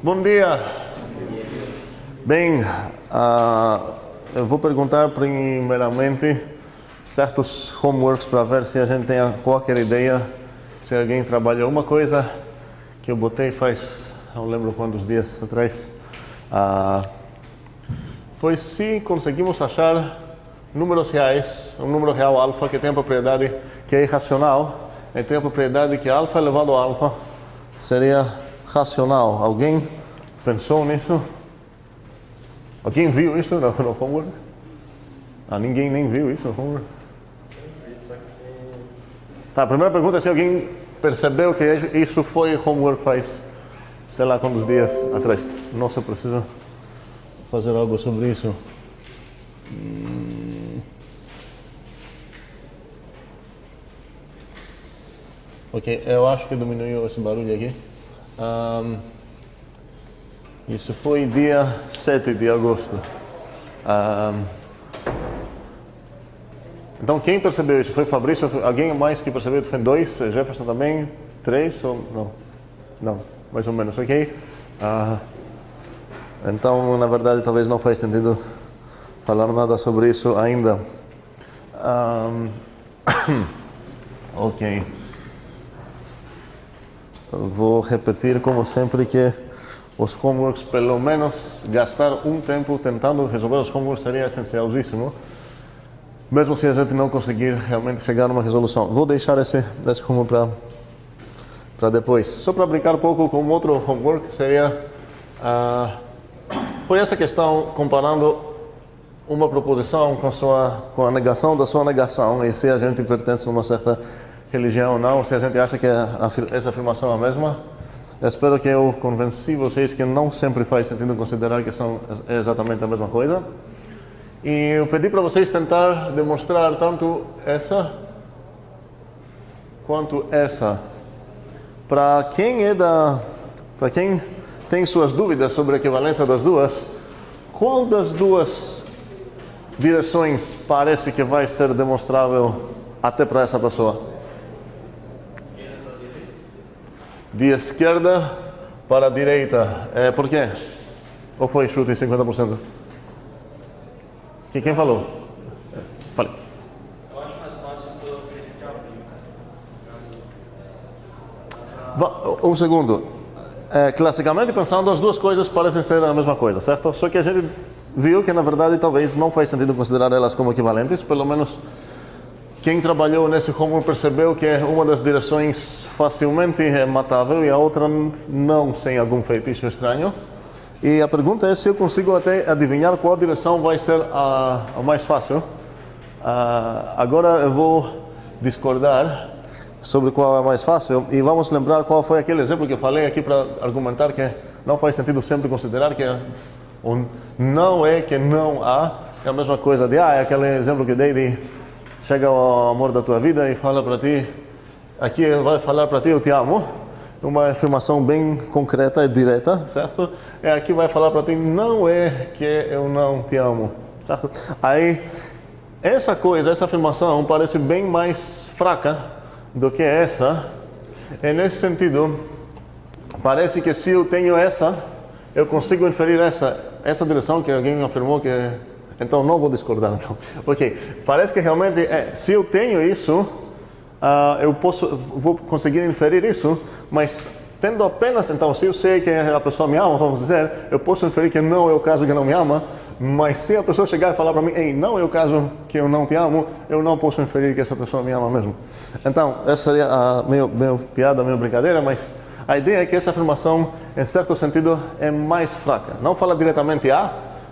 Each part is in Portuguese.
Bom dia. Bem, eu vou perguntar primeiramente certos homeworks para ver se a gente tem qualquer ideia, se alguém trabalhou uma coisa que eu botei faz, não lembro quantos dias atrás, foi se conseguimos achar números reais, um número real alfa que tem a propriedade que é irracional, e tem a propriedade que alfa elevado a alfa seria racional. Alguém pensou nisso? Alguém viu isso no homework? Ninguém nem viu isso no homework? Tá, a primeira pergunta é se alguém percebeu que isso foi homework faz, sei lá quantos dias atrás. Nossa, eu preciso fazer algo sobre isso. Ok, eu acho que diminuiu esse barulho aqui. Isso foi dia 7 de agosto. Então, quem percebeu isso? Foi Fabrício? Alguém mais que percebeu? Foi 2? Jefferson também? 3? Ou não? Não, mais ou menos, ok? Então, na verdade, talvez não faz sentido falar nada sobre isso ainda. Ok. Eu vou repetir, como sempre, que os homeworks, pelo menos, gastar um tempo tentando resolver os homeworks seria essencialíssimo, mesmo se a gente não conseguir realmente chegar numa resolução. Vou deixar esse homework para depois. Só para brincar um pouco com outro homework, seria... foi essa questão comparando uma proposição com a negação da sua negação, e se a gente pertence a uma certa religião ou não, se a gente acha que essa afirmação é a mesma. Eu espero que eu convenci vocês que não sempre faz sentido considerar que são exatamente a mesma coisa. E eu pedi para vocês tentar demonstrar tanto essa quanto essa. Para quem tem suas dúvidas sobre a equivalência das duas, qual das duas direções parece que vai ser demonstrável até para essa pessoa? De esquerda para a direita. Por quê? Ou foi chute em 50%? Quem falou? Fale. Eu acho mais fácil pelo que a gente já viu. Um segundo. Classicamente pensando, as duas coisas parecem ser a mesma coisa, certo? Só que a gente viu que, na verdade, talvez não faz sentido considerar elas como equivalentes. Pelo menos quem trabalhou nesse homework percebeu que uma das direções facilmente é matável e a outra não, sem algum feitiço estranho. E a pergunta é se eu consigo até adivinhar qual direção vai ser a mais fácil. Agora eu vou discordar sobre qual é a mais fácil e vamos lembrar qual foi aquele exemplo que eu falei aqui para argumentar que não faz sentido sempre considerar que não é que não há. É a mesma coisa de é aquele exemplo que eu dei de chega o amor da tua vida e fala para ti, aqui vai falar para ti, eu te amo. Uma afirmação bem concreta e direta, certo? Aqui vai falar para ti, não é que eu não te amo, certo? Aí, essa afirmação parece bem mais fraca do que essa. E nesse sentido, parece que se eu tenho essa, eu consigo inferir essa direção que alguém afirmou que... Então, não vou discordar, então. Ok, parece que realmente, se eu tenho isso, vou conseguir inferir isso, mas tendo apenas, então, se eu sei que a pessoa me ama, vamos dizer, eu posso inferir que não é o caso que não me ama, mas se a pessoa chegar e falar para mim, não é o caso que eu não te amo, eu não posso inferir que essa pessoa me ama mesmo. Então, essa seria a minha piada, a minha brincadeira, mas a ideia é que essa afirmação, em certo sentido, é mais fraca. Não fala diretamente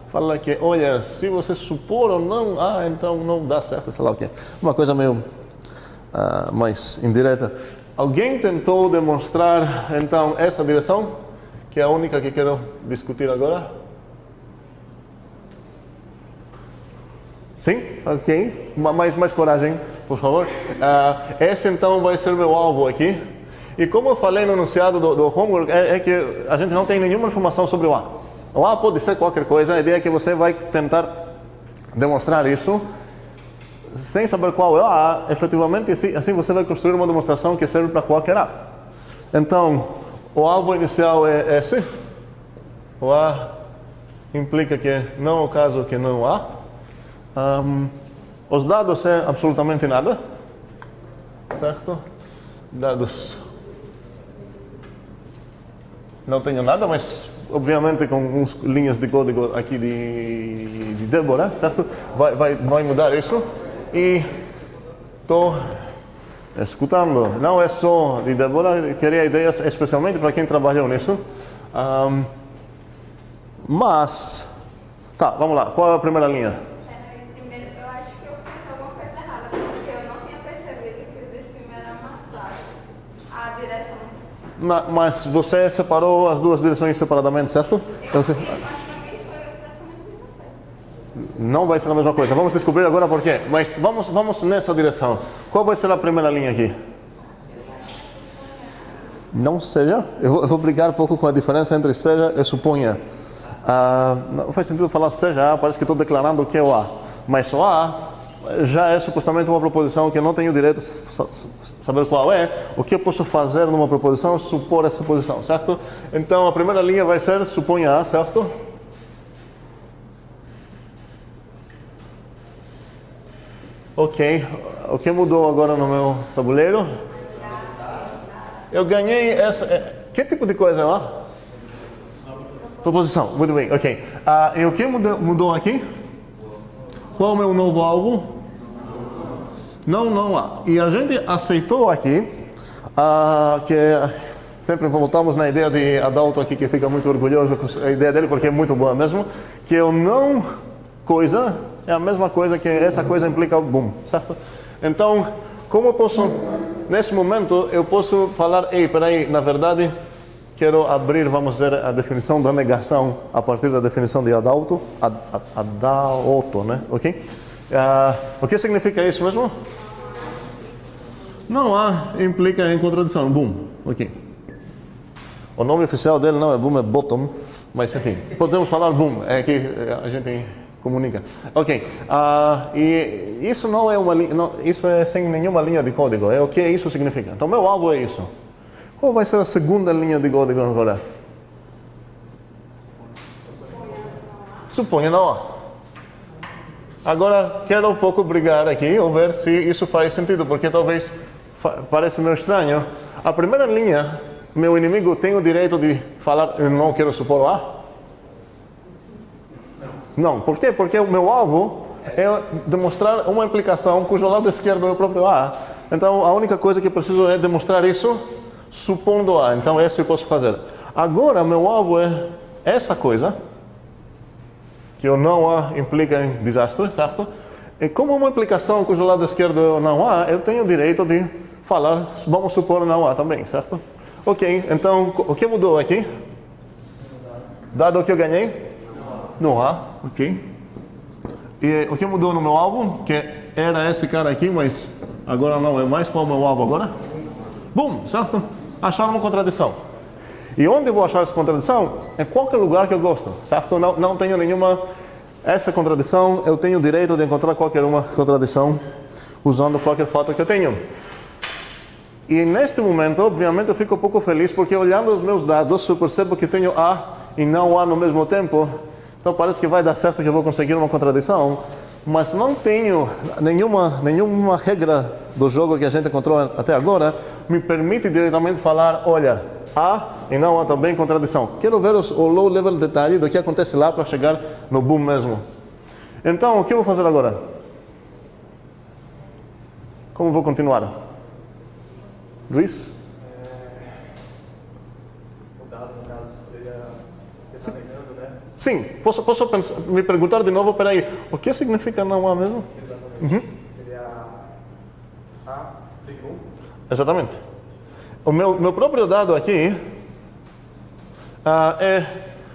fala que, olha, se você supor ou não, então não dá certo, sei lá o quê. Uma coisa meio mais indireta. Alguém tentou demonstrar, então, essa direção, que é a única que quero discutir agora? Sim? Ok. Mais coragem, por favor. Esse, então, vai ser meu alvo aqui. E como eu falei no enunciado do homework, é que a gente não tem nenhuma informação sobre o A. O A pode ser qualquer coisa, a ideia é que você vai tentar demonstrar isso sem saber qual é o A, efetivamente, assim você vai construir uma demonstração que serve para qualquer A. Então, o alvo inicial é esse, O A implica que não é o caso que não há. Os dados é absolutamente nada, certo? Dados não tenho nada, mas obviamente com uns linhas de código aqui de Débora, certo? Vai mudar isso. E estou escutando. Não é só de Débora, queria ideias especialmente para quem trabalhou nisso. Mas, tá, vamos lá. Qual é a primeira linha? Primeiro, eu acho que eu fiz alguma coisa errada, porque eu não tinha percebido que o de cima era mais fácil. A direção. Mas você separou as duas direções separadamente, certo? Então, Mas pra mim foi praticamente a mesma coisa. não vai ser a mesma coisa. Vamos descobrir agora por quê. Mas vamos nessa direção. Qual vai ser a primeira linha aqui? Não seja. Eu vou brigar um pouco com a diferença entre seja e suponha. Não faz sentido falar seja A, parece que estou declarando o que é o A. Mas o A já é supostamente uma proposição que eu não tenho direito a saber qual é. O que eu posso fazer numa proposição é supor essa posição, certo? Então a primeira linha vai ser suponha A, certo? Ok. O que mudou agora no meu tabuleiro? Eu ganhei essa. Que tipo de coisa é lá? Proposição, muito bem, ok. E o que mudou aqui? Qual é o meu novo alvo? Não há. E a gente aceitou aqui que sempre voltamos na ideia de Adalto aqui, que fica muito orgulhoso com a ideia dele, porque é muito boa mesmo, que o não coisa é a mesma coisa que essa coisa implica o boom, certo? Então, como eu posso, nesse momento, eu posso falar, ei, peraí, na verdade, quero abrir, vamos dizer, a definição da negação a partir da definição de Adalto, né? Ok? O que significa isso mesmo? Não há implica em contradição. Boom. Ok. O nome oficial dele não é boom, é bottom, mas enfim, podemos falar boom, é que a gente comunica. Ok. E isso não é uma linha, isso é sem nenhuma linha de código. É o que isso significa. Então, meu alvo é isso. Qual vai ser a segunda linha de código agora? Suponha não há. Agora, quero um pouco brigar aqui, ou ver se isso faz sentido, porque talvez parece meio estranho. A primeira linha, meu inimigo tem o direito de falar, eu não quero supor o A? Não. Por quê? Porque o meu alvo é demonstrar uma implicação cujo lado esquerdo é o próprio A. Então, a única coisa que eu preciso é demonstrar isso supondo A. Então, isso eu posso fazer. Agora, meu alvo é essa coisa, que o não A implica em desastre, certo? E como uma implicação cujo lado esquerdo é o não A, eu tenho o direito de falar, vamos supor não A também, certo? Ok, então, o que mudou aqui? Dado o que eu ganhei? Não há, ok. E o que mudou no meu alvo? Que era esse cara aqui, mas agora não é mais. Qual é o meu alvo agora? Boom, certo? Achar uma contradição. E onde eu vou achar essa contradição? Em qualquer lugar que eu gosto, certo? Não tenho nenhuma... Essa contradição, eu tenho o direito de encontrar qualquer uma contradição usando qualquer fato que eu tenho. E neste momento, obviamente, eu fico um pouco feliz porque olhando os meus dados, eu percebo que tenho A e não A no mesmo tempo. Então parece que vai dar certo que eu vou conseguir uma contradição. Mas não tenho nenhuma regra do jogo que a gente encontrou até agora me permite diretamente falar, olha, A e não A também contradição. Quero ver o low level detalhe do que acontece lá para chegar no boom mesmo. Então, o que eu vou fazer agora? Como vou continuar? Luiz? O dado, no caso, você poderia estar negando, né? Sim, posso me perguntar de novo, peraí, o que significa não há mesmo? Exatamente. Seria A, implica 1. Exatamente. O meu próprio dado aqui é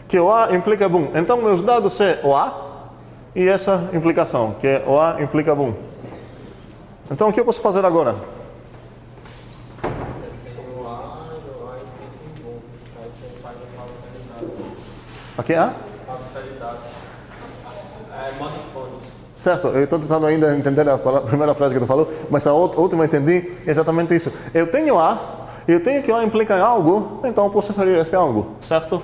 que o A implica boom. Então, meus dados é o A e essa implicação, que o A implica boom. Então, o que eu posso fazer agora? Aqui é A? Certo, eu estou tentando ainda entender a primeira frase que tu falou, mas a última eu entendi exatamente isso. Eu tenho A, eu tenho que A implica em algo, então eu posso referir a esse algo, certo?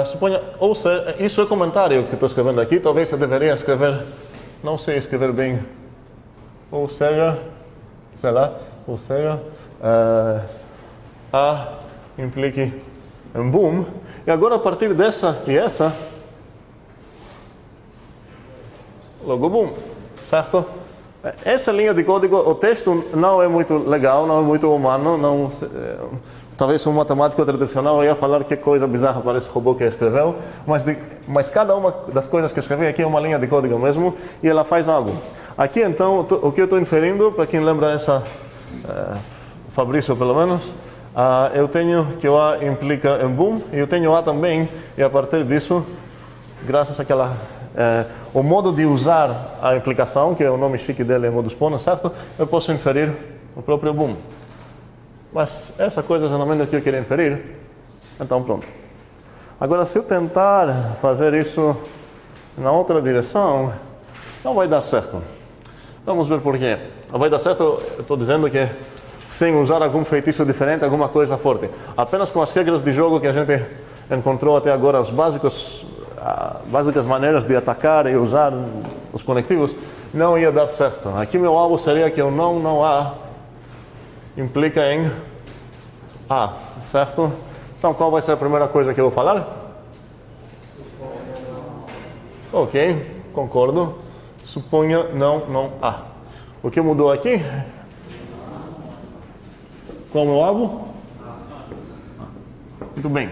Suponha, ou seja, isso é comentário que estou escrevendo aqui, talvez eu deveria escrever, não sei escrever bem, ou seja, sei lá, ou seja, A implique em boom, e agora a partir dessa e essa, logo boom, certo? Essa linha de código, o texto não é muito legal, não é muito humano, não, talvez um matemático tradicional ia falar que coisa bizarra, parece robô que escreveu, mas cada uma das coisas que eu escrevi aqui é uma linha de código mesmo, e ela faz algo. Aqui então, o que eu estou inferindo, para quem lembra essa, Fabrício pelo menos, eu tenho que o A implica em boom, e eu tenho A também, e a partir disso, graças àquela... o modo de usar a implicação, que é o nome chique dele é modus ponens, certo? Eu posso inferir o próprio boom. Mas essa coisa exatamente é o que eu queria inferir, então pronto. Agora, se eu tentar fazer isso na outra direção, não vai dar certo. Vamos ver por quê. Não vai dar certo, eu estou dizendo que sem usar algum feitiço diferente, alguma coisa forte. Apenas com as regras de jogo que a gente encontrou até agora, as básicas maneiras de atacar e usar os conectivos, não ia dar certo. Aqui meu alvo seria que o não A implica em A, certo? Então qual vai ser a primeira coisa que eu vou falar? Ok, concordo. Suponha não A. O que mudou aqui? Qual é o meu alvo? Muito bem.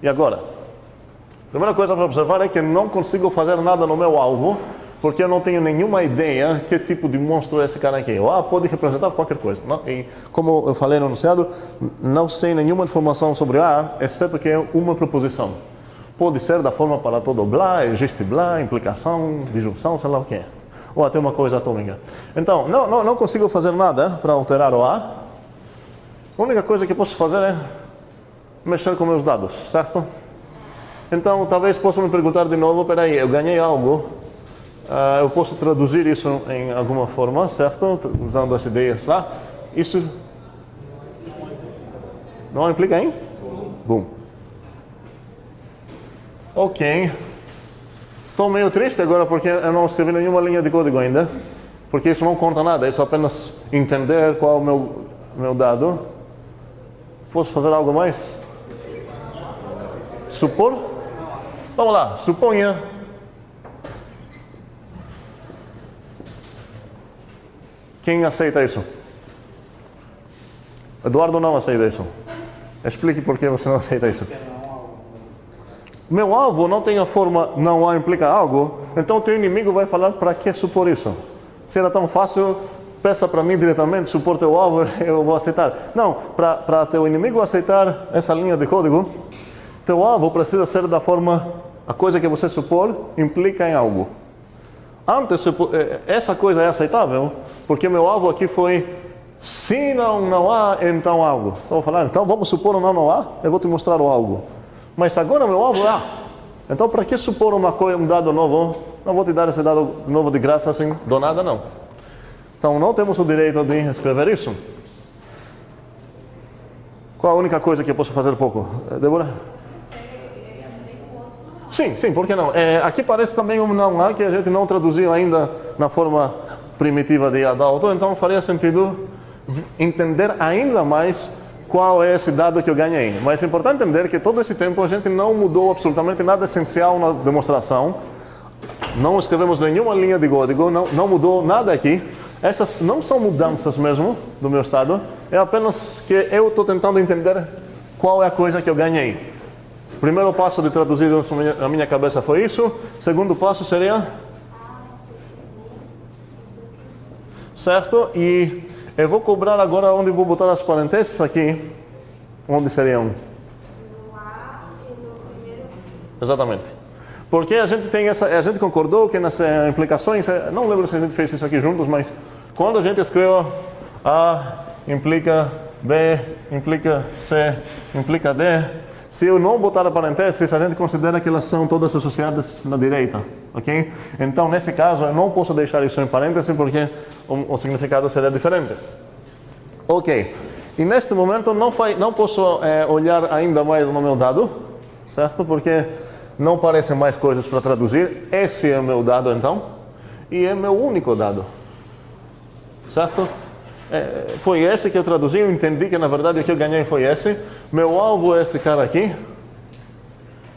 E agora? A primeira coisa para observar é que eu não consigo fazer nada no meu alvo, porque eu não tenho nenhuma ideia que tipo de monstro é esse cara aqui. O A pode representar qualquer coisa. Não? E como eu falei no enunciado, não sei nenhuma informação sobre A, exceto que é uma proposição. Pode ser da forma para todo blá, existe blá, implicação, disjunção, sei lá o que é. Ou até uma coisa atômica. Então, não consigo fazer nada para alterar o A. A única coisa que posso fazer é mexer com meus dados, certo? Então, talvez possa me perguntar de novo, peraí, eu ganhei algo, eu posso traduzir isso em alguma forma, certo? Usando as ideias lá. Isso não implica em? Boom. Ok. Estou meio triste agora porque eu não escrevi nenhuma linha de código ainda, porque isso não conta nada, isso é apenas entender qual é o meu dado. Posso fazer algo mais? Supor? Vamos lá, suponha quem aceita isso? Eduardo não aceita isso. Explique por que você não aceita isso. Meu alvo não tem a forma não A implica algo, então teu inimigo vai falar para que supor isso? Se era tão fácil, peça para mim diretamente, supor teu alvo, eu vou aceitar. Não, para teu inimigo aceitar essa linha de código, teu alvo precisa ser da forma, a coisa que você supor implica em algo. Antes, essa coisa é aceitável, porque meu alvo aqui foi, se não há, então algo. Então eu vou falar, então vamos supor não há, eu vou te mostrar o algo. Mas agora meu alvo é A. Então para que supor um dado novo? Não vou te dar esse dado novo de graça assim, do nada não. Então não temos o direito de escrever isso. Qual a única coisa que eu posso fazer pouco? Débora? Sim, por que não? Aqui parece também um não A que a gente não traduziu ainda na forma primitiva de adulto, então faria sentido entender ainda mais qual é esse dado que eu ganhei. Mas é importante entender que todo esse tempo a gente não mudou absolutamente nada essencial na demonstração, não escrevemos nenhuma linha de código, não mudou nada aqui. Essas não são mudanças mesmo do meu estado, é apenas que eu estou tentando entender qual é a coisa que eu ganhei. O primeiro passo de traduzir isso na minha cabeça foi isso. O segundo passo seria... Certo? E eu vou cobrar agora onde vou botar as parênteses aqui. Onde seriam? No A e no primeiro. Exatamente. Porque a gente tem a gente concordou que nas implicações, não lembro se a gente fez isso aqui juntos, mas quando a gente escreveu A implica B, implica C, implica D, se eu não botar a parênteses, a gente considera que elas são todas associadas na direita, ok? Então, nesse caso, eu não posso deixar isso em parênteses porque o significado seria diferente. Ok. E neste momento não posso olhar ainda mais no meu dado, certo? Porque não parecem mais coisas para traduzir. Esse é meu dado, então, e é meu único dado, certo? Foi esse que eu traduzi, eu entendi que na verdade o que eu ganhei foi esse. Meu alvo é esse cara aqui.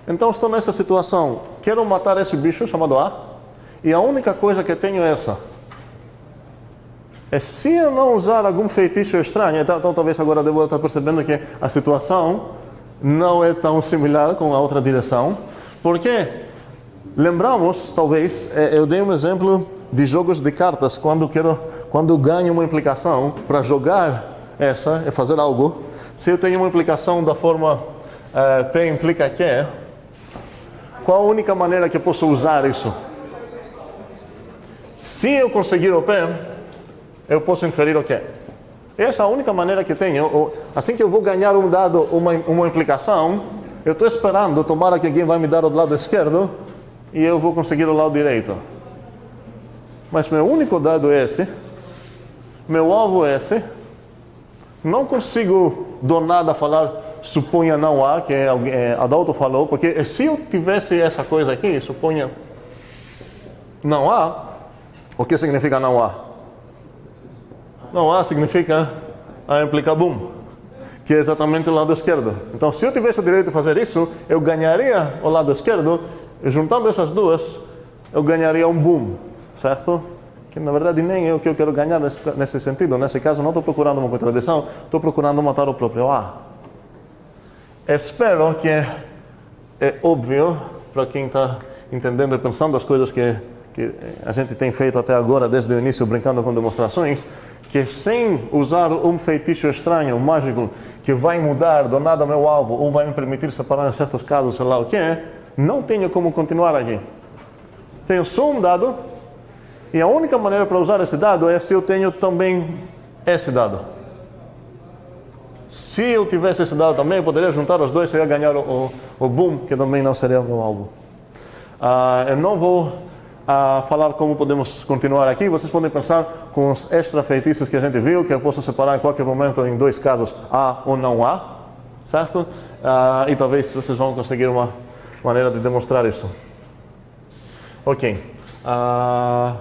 Então estou nessa situação, quero matar esse bicho chamado A, e a única coisa que tenho é essa. Se eu não usar algum feitiço estranho, então talvez agora devo estar percebendo que a situação não é tão similar com a outra direção, porque lembramos, talvez, eu dei um exemplo de jogos de cartas, quando ganho uma implicação para jogar essa e fazer algo. Se eu tenho uma implicação da forma P implica que, qual a única maneira que eu posso usar isso? Se eu conseguir o P, eu posso inferir o que? Essa é a única maneira que tenho. Assim que eu vou ganhar um dado, uma implicação, eu estou esperando, tomara que alguém vai me dar o lado esquerdo e eu vou conseguir o lado direito. Mas meu único dado é esse, meu alvo é esse, não consigo do nada falar suponha não há, que Adalto falou, porque se eu tivesse essa coisa aqui, suponha não há, o que significa não há? Não há significa A implica boom, que é exatamente o lado esquerdo. Então, se eu tivesse o direito de fazer isso, eu ganharia o lado esquerdo, e juntando essas duas, eu ganharia um boom, certo? Que na verdade nem é o que eu quero ganhar nesse sentido. Nesse caso, não estou procurando uma contradição, estou procurando matar o próprio A. Espero que é óbvio para quem está entendendo e pensando as coisas que a gente tem feito até agora, desde o início, brincando com demonstrações, que sem usar um feitiço estranho, mágico, que vai mudar do nada meu alvo, ou vai me permitir separar em certos casos, sei lá o que é, não tenho como continuar aqui. Tenho só um dado, e a única maneira para usar esse dado é se eu tenho também esse dado. Se eu tivesse esse dado também, eu poderia juntar os dois e ia ganhar o boom, que também não seria o meu alvo. Eu não vou falar como podemos continuar aqui. Vocês podem pensar com os extra feitiços que a gente viu, que eu posso separar em qualquer momento em dois casos, há ou não há, certo? E talvez vocês vão conseguir uma maneira de demonstrar isso. Ok.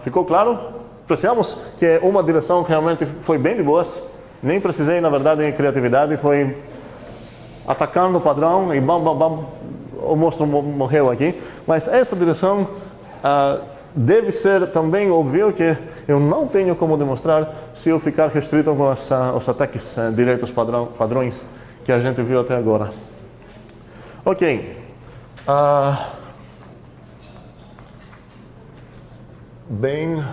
Ficou claro? Percebemos que uma direção que realmente foi bem de boas. Nem precisei, na verdade, de criatividade. Foi atacando o padrão e bam, bam, bam, o monstro morreu aqui. Mas essa direção deve ser também óbvio que eu não tenho como demonstrar se eu ficar restrito com os ataques diretos padrões que a gente viu até agora. Ok. Bem,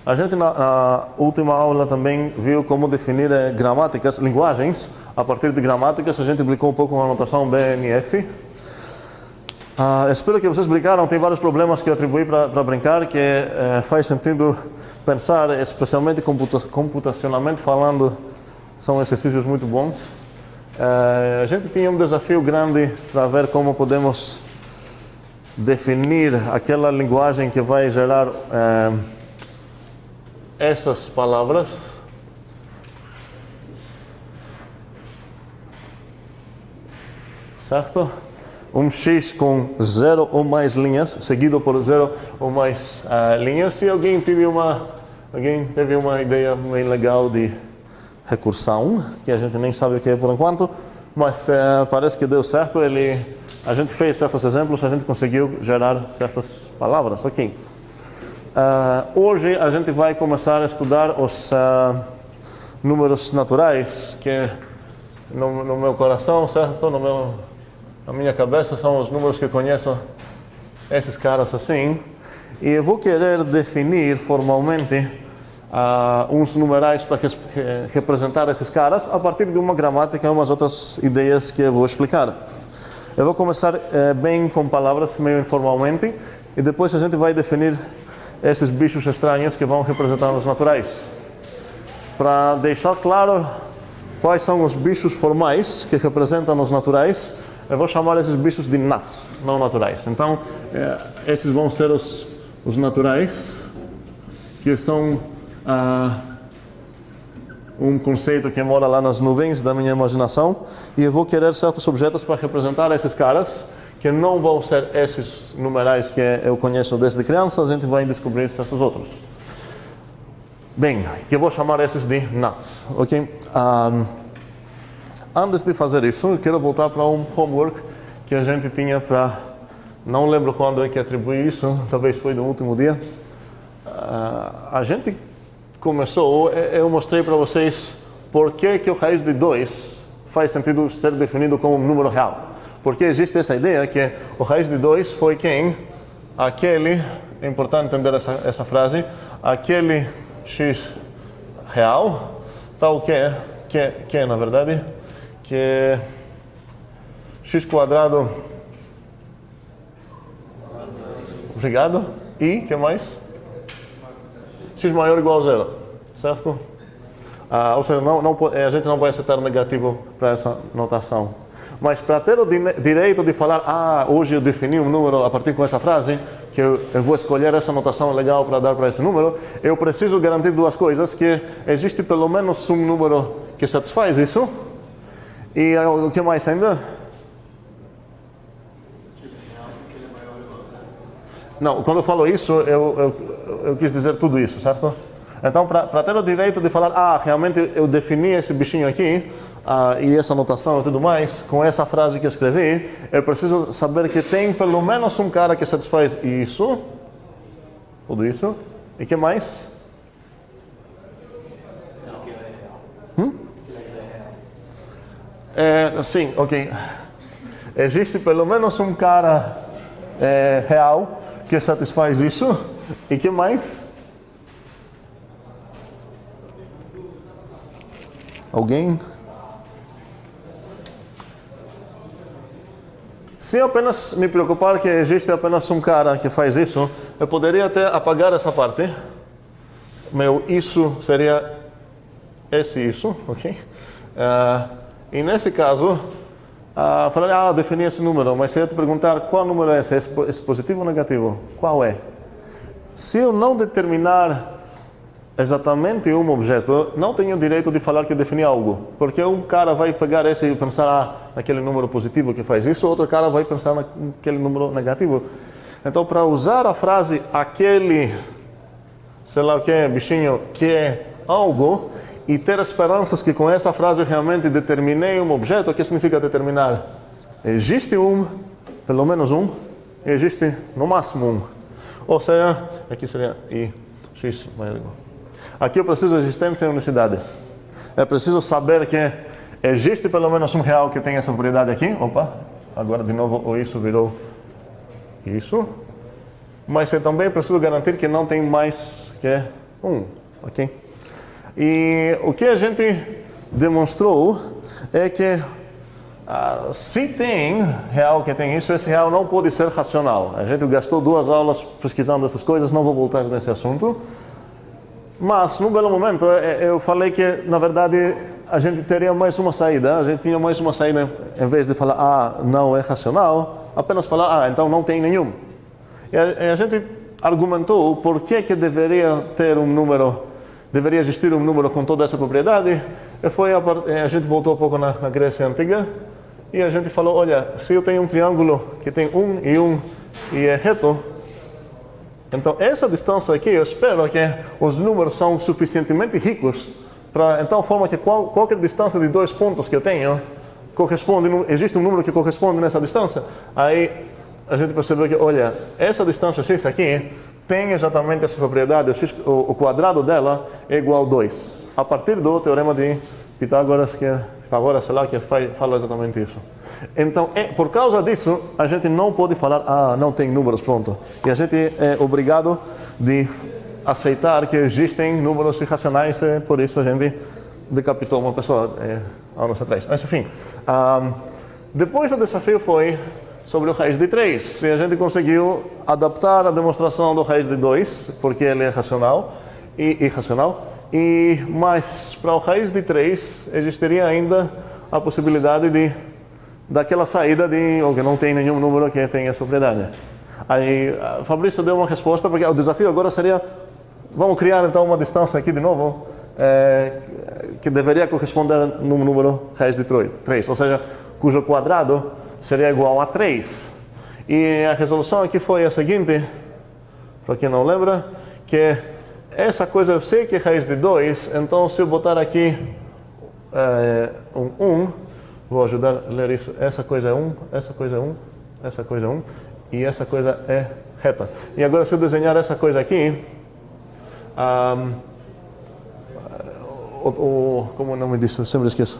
a gente na última aula também viu como definir gramáticas, linguagens. A partir de gramáticas a gente aplicou um pouco a notação BNF. Espero que vocês brincaram. Tem vários problemas que eu atribuí para brincar, que faz sentido pensar, especialmente computacionalmente falando, são exercícios muito bons. A gente tinha um desafio grande para ver como podemos definir aquela linguagem que vai gerar essas palavras. Certo? Um X com 0 ou mais linhas, seguido por 0 ou mais linhas. E alguém teve uma ideia bem legal de recursão, que a gente nem sabe o que é por enquanto, mas parece que deu certo. A gente fez certos exemplos, a gente conseguiu gerar certas palavras. Ok. Hoje a gente vai começar a estudar os números naturais, que no meu coração, certo? Na minha cabeça são os números que eu conheço, esses caras assim. E eu vou querer definir formalmente uns numerais para representar esses caras a partir de uma gramática e umas outras ideias que eu vou explicar. Eu vou começar bem com palavras, meio informalmente, e depois a gente vai definir esses bichos estranhos que vão representar os naturais. Para deixar claro quais são os bichos formais que representam os naturais, eu vou chamar esses bichos de nuts, não naturais. Então, esses vão ser os naturais, que são um conceito que mora lá nas nuvens da minha imaginação, e eu vou querer certos objetos para representar esses caras, que não vão ser esses numerais que eu conheço desde criança, a gente vai descobrir certos outros. Bem, que eu vou chamar esses de nuts, ok? Antes de fazer isso, eu quero voltar para um homework que a gente tinha para... Não lembro quando é que atribuí isso, talvez foi no último dia. A gente começou, eu mostrei para vocês por que o raiz de 2 faz sentido ser definido como um número real. Porque existe essa ideia que o raiz de 2 foi quem? Aquele, é importante entender essa frase, aquele x real, tal que na verdade, que x quadrado, obrigado, e que mais? X maior ou igual a zero, certo? Ou seja, a gente não vai aceitar negativo para essa notação. Mas para ter o direito de falar, hoje eu defini um número a partir com essa frase, que eu vou escolher essa notação legal para dar para esse número, eu preciso garantir duas coisas, que existe pelo menos um número que satisfaz isso, e o que mais ainda? Não, quando eu falo isso, eu quis dizer tudo isso, certo? Então, para ter o direito de falar, realmente eu defini esse bichinho aqui, e essa notação e tudo mais, com essa frase que eu escrevi, eu preciso saber que tem pelo menos um cara que satisfaz isso, tudo isso, e que mais? Sim, ok. Existe pelo menos um cara real que satisfaz isso, e que mais? Alguém? Se eu apenas me preocupar que existe apenas um cara que faz isso, eu poderia até apagar essa parte. Meu isso seria isso, ok? E nesse caso, falar, defini esse número, mas se eu te perguntar qual número é esse positivo ou negativo, qual é? Se eu não determinar exatamente um objeto, não tenho direito de falar que eu defini algo, porque um cara vai pegar esse e pensar naquele número positivo que faz isso, outro cara vai pensar naquele número negativo. Então, para usar a frase aquele, sei lá o que, bichinho, que é algo, e ter esperanças que com essa frase eu realmente determinei um objeto, o que significa determinar? Existe pelo menos um, e existe no máximo um. Ou seja, aqui seria i, x maior ou igual. Aqui eu preciso de existência e unicidade. É preciso saber que existe pelo menos um real que tem essa propriedade aqui. Opa, agora de novo o isso virou isso. Mas eu também preciso garantir que não tem mais que um, ok? E o que a gente demonstrou é que se tem real que tem isso, esse real não pode ser racional. A gente gastou 2 aulas pesquisando essas coisas, não vou voltar nesse assunto. Mas, num belo momento, eu falei que, na verdade, a gente teria mais uma saída. A gente tinha mais uma saída, em vez de falar, não é racional, apenas falar, então não tem nenhum. E a gente argumentou por que deveria ter um número, deveria existir um número com toda essa propriedade. E a gente voltou um pouco na Grécia Antiga, e a gente falou, olha, se eu tenho um triângulo que tem 1 e é reto, então essa distância aqui, eu espero que os números são suficientemente ricos para, então, forma que qualquer distância de 2 pontos que eu tenho corresponde, existe um número que corresponde nessa distância. Aí a gente percebeu que, olha, essa distância x aqui tem exatamente essa propriedade, o quadrado dela é igual a 2, a partir do teorema de Pitágoras, que agora, sei lá, que fala exatamente isso. Então, por causa disso, a gente não pode falar, não tem números, pronto. E a gente é obrigado de aceitar que existem números irracionais, e por isso a gente decapitou uma pessoa anos atrás. Mas, enfim, depois o desafio foi sobre o raiz de 3. E a gente conseguiu adaptar a demonstração do raiz de 2, porque ele é racional e irracional. Mas para o raiz de 3 existiria ainda a possibilidade daquela saída que não tem nenhum número que tenha essa propriedade. Aí Fabrício deu uma resposta, porque o desafio agora seria, vamos criar então uma distância aqui de novo, que deveria corresponder num número raiz de 3, ou seja, cujo quadrado seria igual a 3. E a resolução aqui foi a seguinte, para quem não lembra, que essa coisa eu sei que é raiz de 2, então se eu botar aqui 1, vou ajudar a ler isso, essa coisa é 1, essa coisa é 1, essa coisa é 1, e essa coisa é reta. E agora se eu desenhar essa coisa aqui, como é o nome disso? Eu sempre esqueço.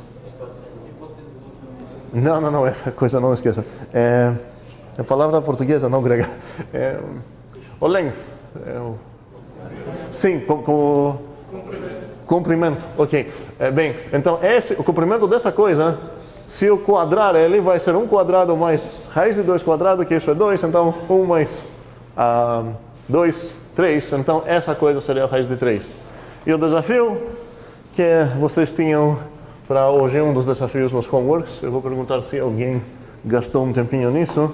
Não, essa coisa não esqueça. É palavra portuguesa, não grega. O length. Sim, comprimento. Ok. Bem, então o comprimento dessa coisa, se eu quadrar ele, vai ser 1 quadrado mais raiz de 2 quadrado, que isso é 2, então 1 mais 2, 3, então essa coisa seria a raiz de 3. E o desafio que vocês tinham para hoje, um dos desafios nos homeworks, eu vou perguntar se alguém gastou um tempinho nisso,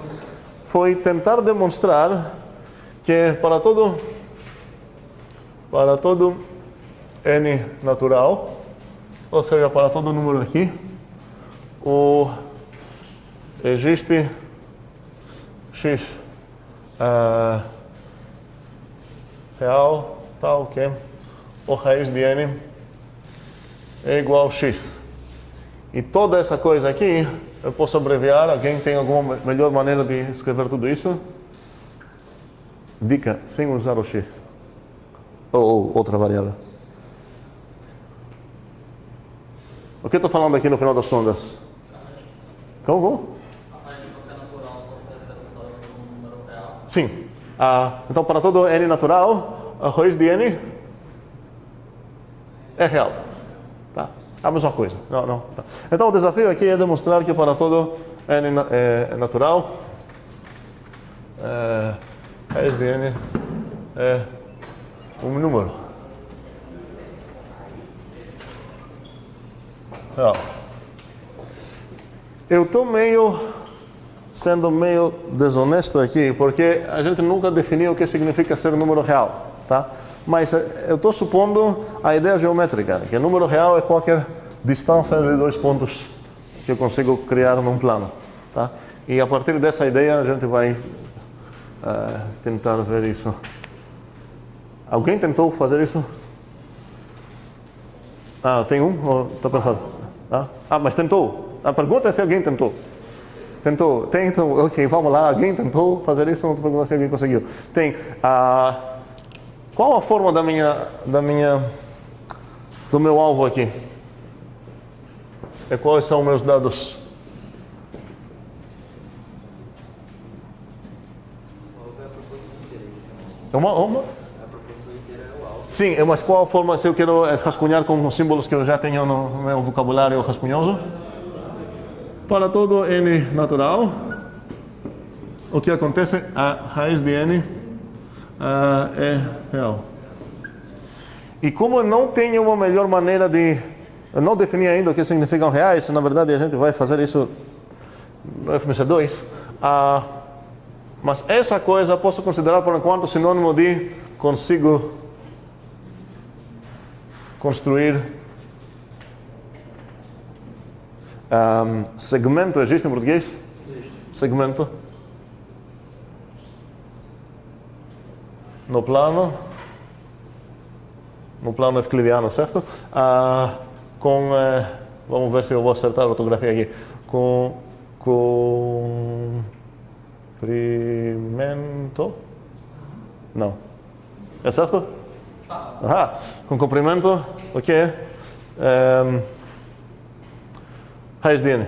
foi tentar demonstrar que para todo n natural, ou seja, para todo número aqui, existe x real tal que o raiz de n é igual a x. E toda essa coisa aqui, eu posso abreviar. Alguém tem alguma melhor maneira de escrever tudo isso? Dica, sem usar o x. Ou outra variável. O que eu estou falando aqui no final das contas? Como? A raiz de qualquer natural pode ser representada como um número real. Sim. Então, para todo n natural, a raiz de n é real. Tá? A mesma coisa. Não. Tá. Então, o desafio aqui é demonstrar que para todo n natural, raiz de n é um número real. Eu estou sendo meio desonesto aqui, porque a gente nunca definiu o que significa ser um número real, tá? Mas eu estou supondo a ideia geométrica, que o número real é qualquer distância de 2 pontos que eu consigo criar num plano, tá? E a partir dessa ideia a gente vai tentar ver isso. Alguém tentou fazer isso? Tem um? Está pensado? Mas tentou. A pergunta é se alguém tentou. Tentou. Tem, então, ok, vamos lá. Alguém tentou fazer isso? Não estou perguntando se alguém conseguiu. Tem. Qual a forma do meu alvo aqui? E quais são meus dados? Uma? A proporção inteira é o alvo. Sim, mas qual a forma, se eu quero rascunhar com os símbolos que eu já tenho no meu vocabulário rascunhoso? Para todo n natural, o que acontece? A raiz de n é real. E como eu não tenho uma melhor maneira eu não defini ainda o que significam reais, na verdade a gente vai fazer isso no FMC2, mas essa coisa posso considerar por enquanto sinônimo de consigo construir segmento. Existe em português? Segmento no plano euclidiano, certo? Vamos ver se eu vou acertar a ortografia aqui. Comprimento? Não. É certo? Com comprimento, o que é? Raiz de n.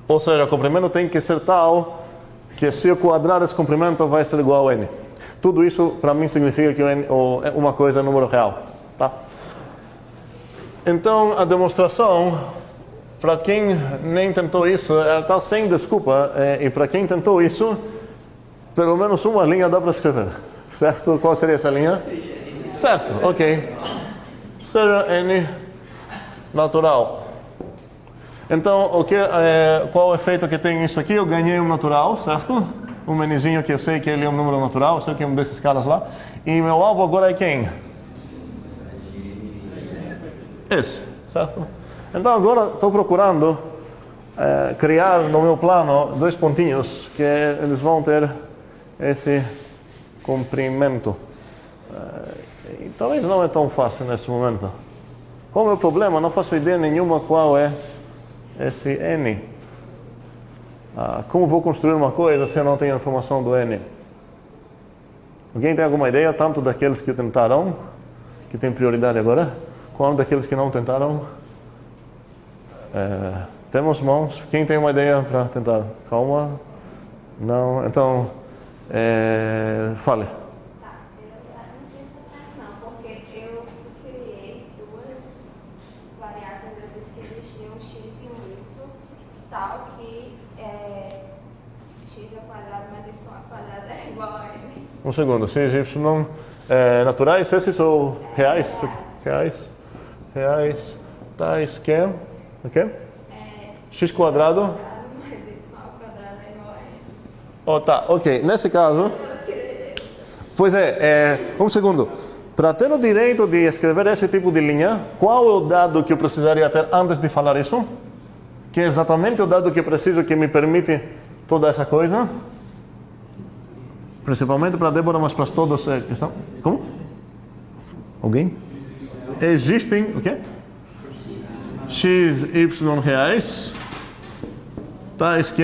Ou seja, o comprimento tem que ser tal que se eu quadrar esse comprimento vai ser igual a n. Tudo isso para mim significa que uma coisa é número real, tá? Então a demonstração, para quem nem tentou isso, ela está sem desculpa, e para quem tentou isso, pelo menos uma linha dá para escrever, certo? Qual seria essa linha? Certo, ok. Seja n natural. Então, qual o efeito que tem isso aqui? Eu ganhei um natural, certo? Um menizinho que eu sei que ele é um número natural, eu sei que é um desses caras lá. E meu alvo agora é quem? esse, certo? Então agora estou procurando criar no meu plano 2 pontinhos que eles vão ter esse comprimento. E talvez não é tão fácil nesse momento. Como é o problema? Não faço ideia nenhuma qual é esse N. Como vou construir uma coisa se eu não tenho informação do N? Alguém tem alguma ideia, tanto daqueles que tentaram, que tem prioridade agora, quanto daqueles que não tentaram? Temos mãos. Quem tem uma ideia para tentar? Calma. Não. Então, fale. Tá, eu não sei se está certo não, porque eu criei 2 variáveis, eu disse que existia um x e um y, tal que x ao quadrado mais y ao quadrado é igual a n. Um segundo. X, Y, naturais, esses ou reais? Reais, tais que, o quê? X quadrado. Mais y ao quadrado é igual a n. Oh, tá, ok. Nesse caso, pois um segundo. Para ter o direito de escrever esse tipo de linha, qual é o dado que eu precisaria ter antes de falar isso? Que é exatamente o dado que eu preciso que me permite toda essa coisa? Principalmente para Débora, mas para todos que estão... Como? Alguém? Existem, o quê? X, Y reais, tais que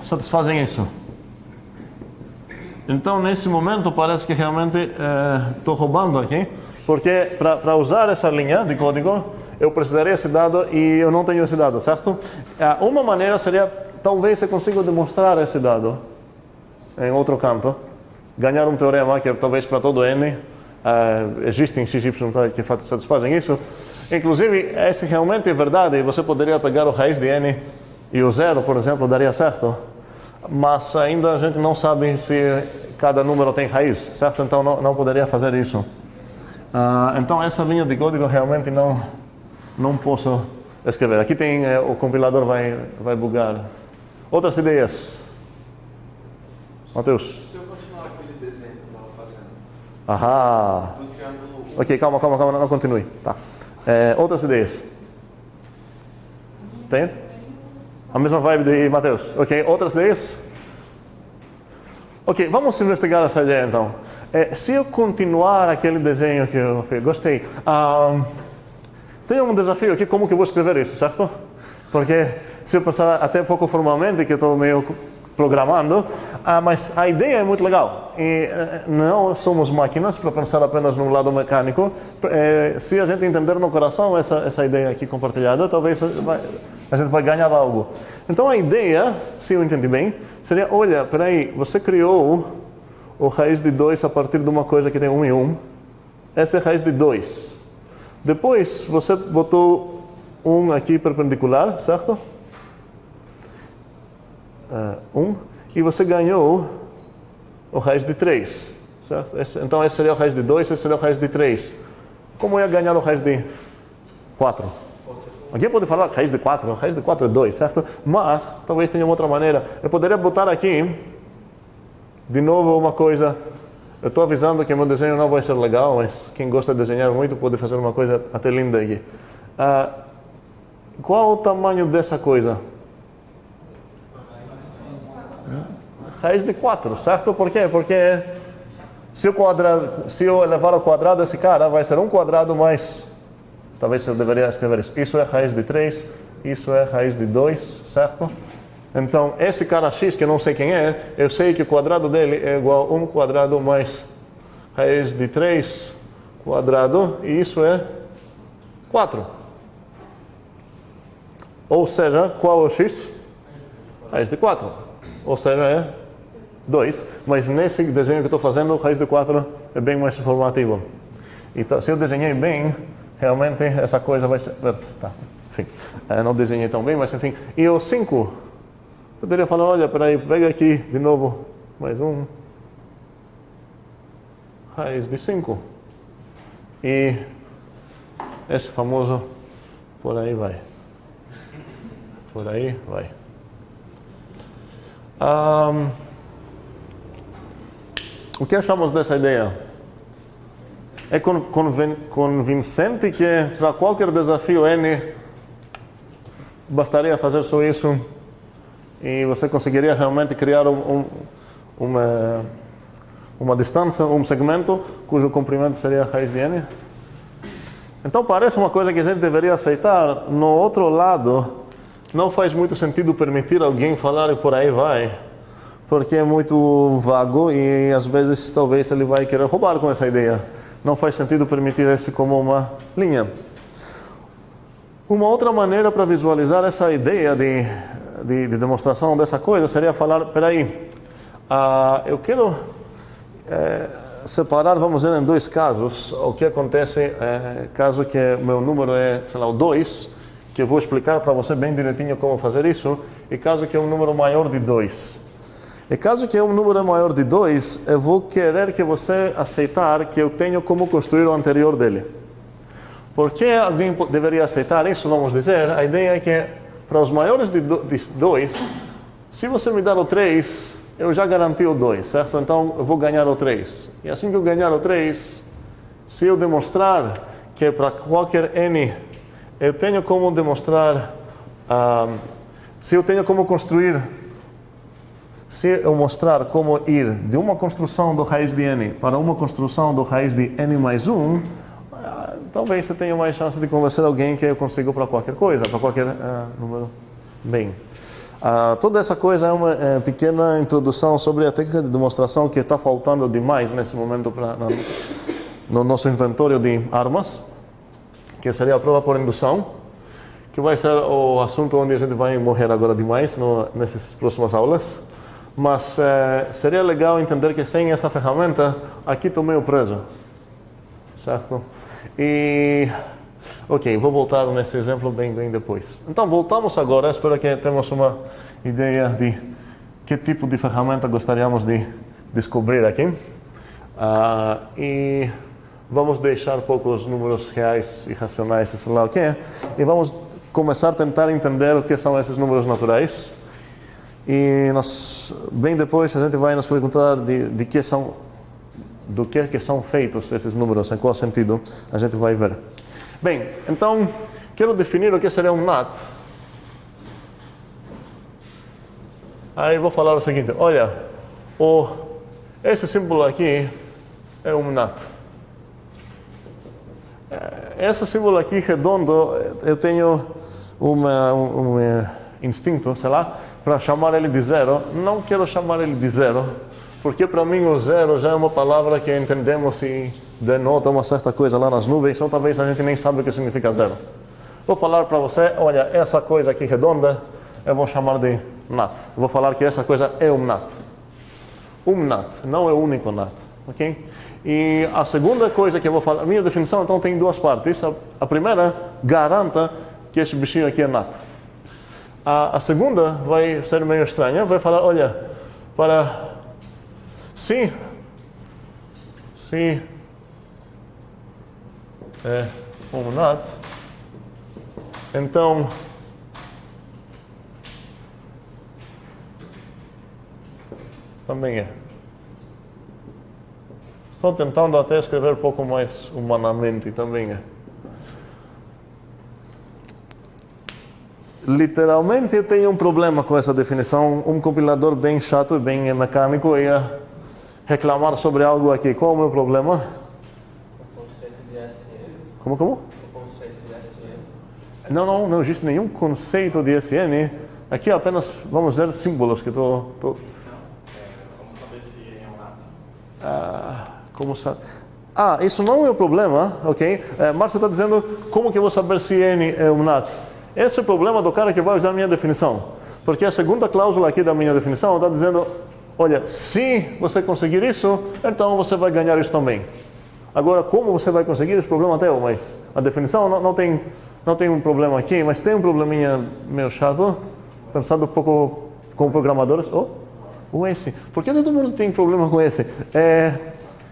satisfazem isso. Então, nesse momento, parece que realmente estou roubando aqui, porque para usar essa linha de código, eu precisaria desse dado e eu não tenho esse dado, certo? Uma maneira seria, talvez eu consiga demonstrar esse dado em outro canto, ganhar um teorema que talvez para todo n existem x, y que satisfazem isso. Inclusive, esse realmente é verdade, você poderia pegar o raiz de n e o 0, por exemplo, daria certo. Mas ainda a gente não sabe se cada número tem raiz, certo? Então não poderia fazer isso. Então essa linha de código realmente não posso escrever. Aqui tem, o compilador vai bugar. Outras ideias? Matheus? Se eu continuar aquele desenho que eu estava fazendo, Ahá. do triângulo... Ok, calma, não continue. Tá. Outras ideias? Tem? A mesma vibe de Matheus. Ok, outras ideias? Ok, vamos investigar essa ideia então. Se eu continuar aquele desenho que eu fiz, gostei. Tem um desafio aqui, como que eu vou escrever isso, certo? Porque se eu pensar até pouco formalmente, que eu estou meio programando, mas a ideia é muito legal. E não somos máquinas para pensar apenas no lado mecânico. Se a gente entender no coração essa ideia aqui compartilhada, talvez a gente vai ganhar algo. Então a ideia, se eu entendi bem, seria, olha, peraí, você criou o raiz de 2 a partir de uma coisa que tem 1 e 1. Essa é a raiz de 2. Depois você botou 1 aqui perpendicular, certo? 1. E você ganhou o raiz de 3, certo? Então esse seria o raiz de 2, esse seria o raiz de 3. Como é ganhar o raiz de 4? Alguém pode falar raiz de 4? Raiz de 4 é 2, certo? Mas, talvez tenha uma outra maneira. Eu poderia botar aqui, de novo, uma coisa. Eu estou avisando que meu desenho não vai ser legal, mas quem gosta de desenhar muito pode fazer uma coisa até linda aqui. Qual o tamanho dessa coisa? Raiz de 4, certo? Por quê? Porque se eu elevar ao quadrado esse cara, vai ser 1 quadrado mais... Talvez eu deveria escrever isso. Isso é raiz de 3, isso é raiz de 2, certo? Então, esse cara x, que eu não sei quem é, eu sei que o quadrado dele é igual a 1 quadrado mais raiz de 3 quadrado, e isso é 4. Ou seja, qual é o x? Raiz de 4. Ou seja, é 2. Mas nesse desenho que eu estou fazendo, raiz de 4 é bem mais informativo. Então, se eu desenhei bem, realmente essa coisa vai ser... Tá, enfim, não desenhei tão bem, mas enfim. E o 5, eu poderia falar, olha, peraí, pega aqui de novo, mais 1. Raiz de 5. E esse famoso, por aí vai. Por aí vai. O que achamos dessa ideia? é convincente que para qualquer desafio N bastaria fazer só isso e você conseguiria realmente criar uma distância, um segmento cujo comprimento seria a raiz de N? Então parece uma coisa que a gente deveria aceitar. No outro lado, não faz muito sentido permitir alguém falar e por aí vai, porque é muito vago e às vezes talvez ele vai querer roubar com essa ideia. Não faz sentido permitir isso como uma linha. Uma outra maneira para visualizar essa ideia de demonstração dessa coisa seria falar, peraí, eu quero separar, vamos dizer, em dois casos. O que acontece caso que meu número é, sei lá, o 2, que eu vou explicar para você bem direitinho como fazer isso, e caso que é um número maior de 2. E caso que é um número maior de 2, eu vou querer que você aceitar que eu tenho como construir o anterior dele. Por que alguém deveria aceitar isso? Vamos dizer, a ideia é que para os maiores de 2, se você me dar o 3, eu já garanti o 2, certo? Então eu vou ganhar o 3. E assim que eu ganhar o 3, se eu demonstrar que para qualquer n eu tenho como demonstrar, se eu tenho como construir, se eu mostrar como ir de uma construção do raiz de n para uma construção do raiz de n mais 1, talvez você tenha mais chance de convencer alguém que eu consigo para qualquer coisa, para qualquer número. Bem, toda essa coisa é uma pequena introdução sobre a técnica de demonstração que está faltando demais nesse momento no nosso inventório de armas, que seria a prova por indução, que vai ser o assunto onde a gente vai morrer agora demais nessas próximas aulas. Mas seria legal entender que sem essa ferramenta, aqui estou meio preso, certo? E, ok, vou voltar nesse exemplo bem depois. Então, voltamos agora, espero que tenhamos uma ideia de que tipo de ferramenta gostaríamos de descobrir aqui. E vamos deixar poucos números reais e racionais, sei lá o que, e vamos começar a tentar entender o que são esses números naturais. E bem depois a gente vai nos perguntar do que são feitos esses números, em qual sentido a gente vai ver. Bem, então quero definir o que seria um NAT. Aí vou falar o seguinte, olha, esse símbolo aqui é um NAT. Esse símbolo aqui redondo, eu tenho um instinto, sei lá, para chamar ele de 0. Não quero chamar ele de 0, porque para mim o 0 já é uma palavra que entendemos e denota uma certa coisa lá nas nuvens, ou talvez a gente nem sabe o que significa 0. Vou falar para você, olha, essa coisa aqui redonda, eu vou chamar de NAT. Vou falar que essa coisa é um NAT. Um NAT, não é o único NAT, ok? E a segunda coisa que eu vou falar, a minha definição então tem duas partes. A primeira, garanta que esse bichinho aqui é NAT. A segunda vai ser meio estranha, vai falar, olha, se é um NAT, então também é. Estou tentando até escrever um pouco mais humanamente, também é. Literalmente eu tenho um problema com essa definição. Um compilador bem chato e bem mecânico ia reclamar sobre algo aqui. Qual é o meu problema? O conceito de SN. Como? O conceito de SN. Não existe nenhum conceito de SN. Aqui é apenas, vamos dizer, símbolos que estou... Como saber se é um NAT? Como sabe? Isso não é o problema, ok? Márcio está dizendo como que eu vou saber se N é um NAT. Esse é o problema do cara que vai usar a minha definição. Porque a segunda cláusula aqui da minha definição está dizendo, olha, se você conseguir isso, então você vai ganhar isso também. Agora, como você vai conseguir, esse problema é teu, mas a definição não tem um problema aqui, mas tem um probleminha meio chato, pensando um pouco com programadores. O S. Por que todo mundo tem problema com esse?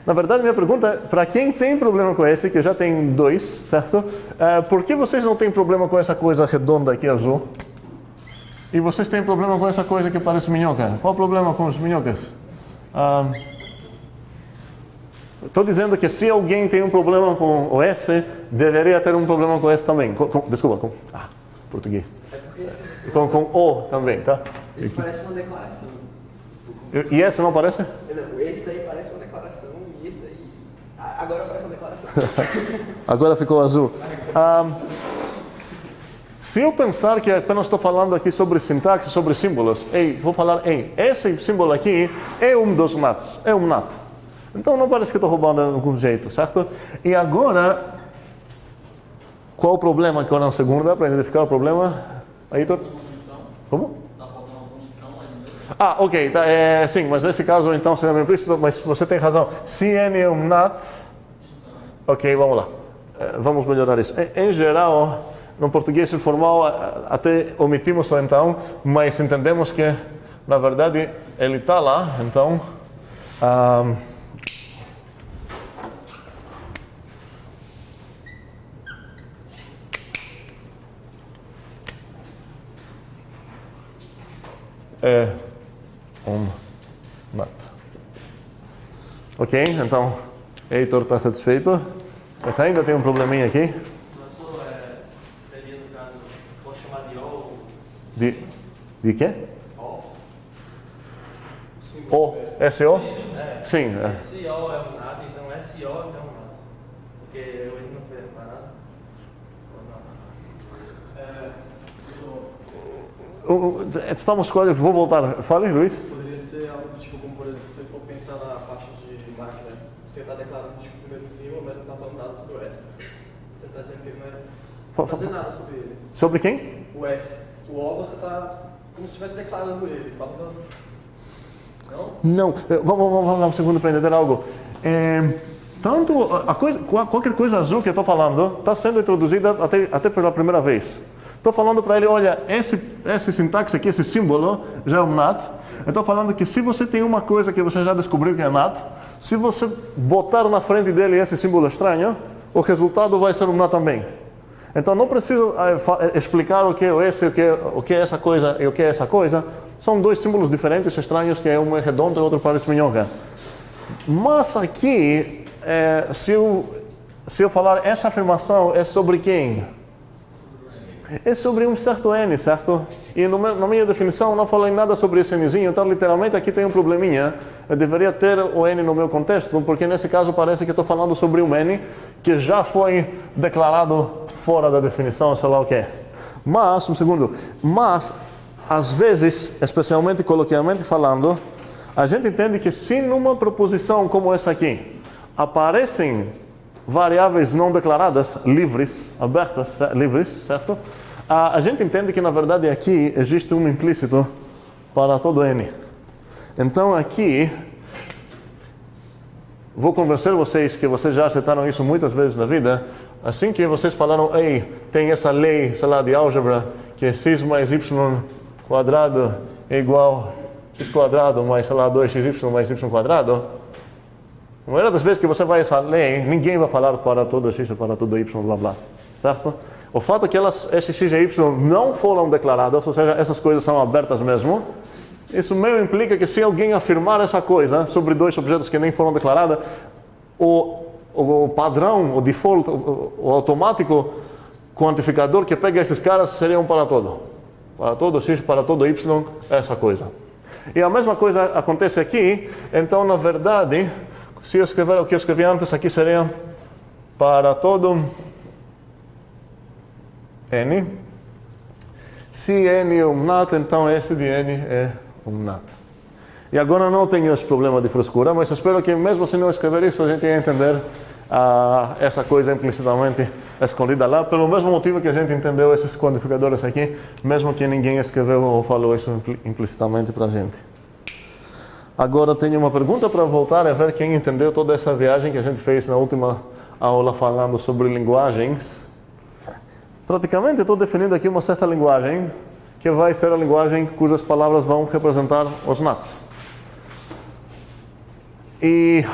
Na verdade, minha pergunta é, para quem tem problema com esse, que já tem 2, certo? Por que vocês não têm problema com essa coisa redonda aqui, azul? E vocês têm problema com essa coisa que parece minhoca? Qual o problema com as minhocas? Estou dizendo que se alguém tem um problema com o S, deveria ter um problema com S também. Desculpa, português. É porque esse, Com O também, tá? esse parece uma declaração. E esse não parece? Não, esse daí parece uma declaração e esse daí... Agora parece uma declaração. Agora ficou azul. Se eu pensar que apenas estou falando aqui sobre sintaxe, sobre símbolos, vou falar, esse símbolo aqui é um dos NATs, é um NAT. Então não parece que estou roubando de algum jeito, certo? E agora, qual o problema agora na segunda, para identificar o problema? Heitor? Como? Ok, tá, sim, mas nesse caso então seria meio implícito, mas você tem razão. Se N é um NAT, ok, vamos lá. Vamos melhorar isso. Em geral, no português informal, até omitimos o então, mas entendemos que, na verdade, ele está lá, então... é um NAT. Ok, então, Heitor está satisfeito. Mas ainda tem um probleminha aqui. Professor, seria no caso, posso chamar de O? De quê? O? SO? Sim. SO é um NAT, então SO é um NAT. Porque ele não foi reparado. Estamos quase... Vou voltar. Fale, Luiz. Poderia ser algo do tipo, como por exemplo, se você for pensar na parte de máquina, você está declarando tipo, primeiro de cima, mas não está falando nada sobre o S. Você está dizendo que ele não está dizendo nada sobre ele. Sobre quem? O S. O O você está como se estivesse declarando ele. Falando... Não. Vamos lá um segundo para entender algo. Qualquer coisa azul que eu estou falando está sendo introduzida até pela primeira vez. Estou falando para ele, olha, esse sintaxe aqui, esse símbolo, já é um NAT. Eu estou falando que se você tem uma coisa que você já descobriu que é NAT, se você botar na frente dele esse símbolo estranho, o resultado vai ser um NAT também. Então não preciso explicar o que é esse, o que é essa coisa e o que é essa coisa. São dois símbolos diferentes, estranhos, que um é redondo e o outro parece minhoca. Mas aqui, se eu falar essa afirmação é sobre quem? É sobre um certo N, certo? E na minha definição não falei nada sobre esse Nzinho, então literalmente aqui tem um probleminha. Eu deveria ter o N no meu contexto, porque nesse caso parece que estou falando sobre um N que já foi declarado fora da definição, sei lá o que. Mas, às vezes, especialmente coloquialmente falando, a gente entende que se numa proposição como essa aqui aparecem variáveis não declaradas, livres, abertas, livres, certo? A gente entende que, na verdade, aqui existe um implícito para todo N. Então, aqui, vou convencer vocês que vocês já aceitaram isso muitas vezes na vida. Assim que vocês falaram, tem essa lei, sei lá, de álgebra, que é x mais y quadrado é igual a x quadrado mais, sei lá, 2xy mais y quadrado. A maioria das vezes que você vai essa lei, ninguém vai falar para todo x e para todo y, blá blá, certo? O fato é que esses x e y não foram declaradas, ou seja, essas coisas são abertas mesmo. Isso meio implica que se alguém afirmar essa coisa sobre dois objetos que nem foram declarados, o padrão, o default, o automático quantificador que pega esses caras seria um para todo. Para todo x, para todo y, essa coisa. E a mesma coisa acontece aqui, então na verdade... Se eu escrever o que eu escrevi antes, aqui seria para todo N. Se N é um NAT, então S de N é um NAT. E agora não tenho esse problema de frescura, mas espero que mesmo se não escrever isso, a gente ia entender essa coisa implicitamente escondida lá, pelo mesmo motivo que a gente entendeu esses quantificadores aqui, mesmo que ninguém escreveu ou falou isso implicitamente para a gente. Agora tenho uma pergunta para voltar a ver quem entendeu toda essa viagem que a gente fez na última aula falando sobre linguagens. Praticamente estou definindo aqui uma certa linguagem que vai ser a linguagem cujas palavras vão representar os NATs. E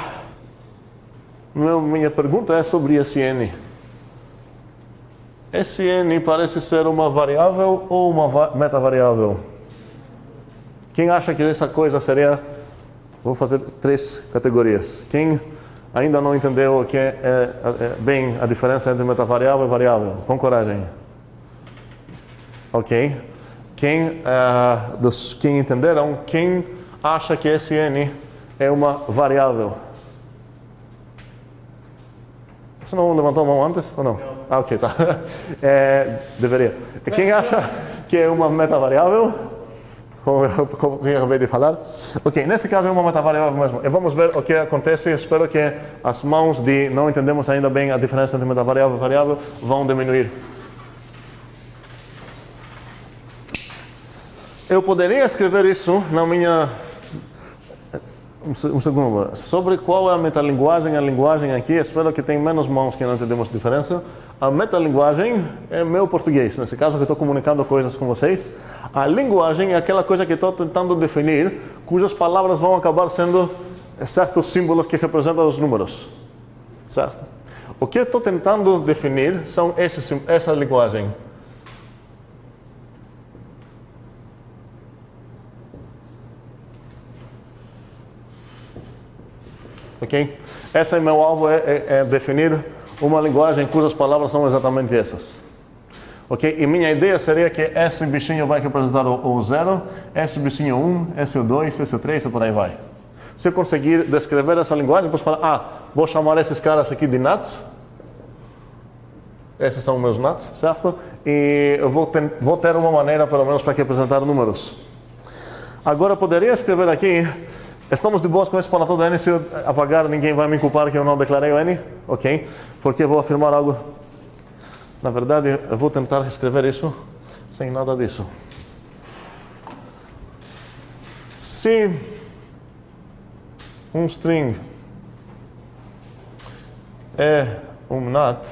minha pergunta é sobre esse N. Esse N parece ser uma variável ou uma metavariável? Quem acha que essa coisa seria... Vou fazer 3 categorias. Quem ainda não entendeu o que bem a diferença entre metavariável e variável? Com coragem. Ok? Dos que entenderam, quem acha que esse n é uma variável? Você não levantou a mão antes ou não? Não. Ah, ok, tá. Deveria. Quem acha que é uma metavariável? Como eu acabei de falar. Ok, nesse caso é uma metavariável mesmo. E vamos ver o que acontece. Espero que as mãos de não entendemos ainda bem a diferença entre metavariável e variável vão diminuir. Eu poderia escrever isso na minha... Um segundo. Sobre qual é a metalinguagem, a linguagem aqui, espero que tenha menos mãos que não entendemos a diferença. A metalinguagem é meu português, nesse caso que estou comunicando coisas com vocês. A linguagem é aquela coisa que estou tentando definir, cujas palavras vão acabar sendo certos símbolos que representam os números. Certo? O que eu estou tentando definir são essa linguagem. Ok? Esse é meu alvo, é definir uma linguagem cujas palavras são exatamente essas. Ok? E minha ideia seria que esse bichinho vai representar o 0, esse bichinho 1, esse o 2, esse o 3 e por aí vai. Se eu conseguir descrever essa linguagem, posso falar, vou chamar esses caras aqui de nuts. Esses são meus nuts, certo? E eu vou ter uma maneira, pelo menos, para representar números. Agora, eu poderia escrever aqui... Estamos de boas com esse parator N, se eu apagar ninguém vai me culpar que eu não declarei o N? Ok, porque eu vou afirmar algo. Na verdade, eu vou tentar escrever isso sem nada disso. Se um string é um nut,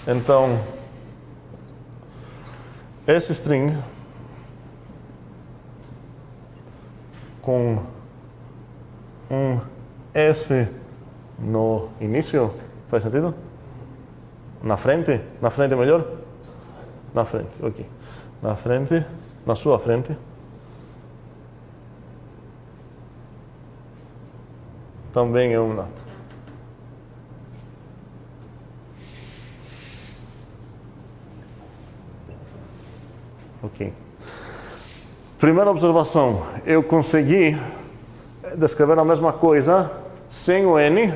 então esse string com um S no início, faz sentido? Na frente? Na frente é melhor? Na frente, ok. Na frente, na sua frente. Também é um nut. Ok. Primeira observação, eu consegui descrever a mesma coisa sem o n,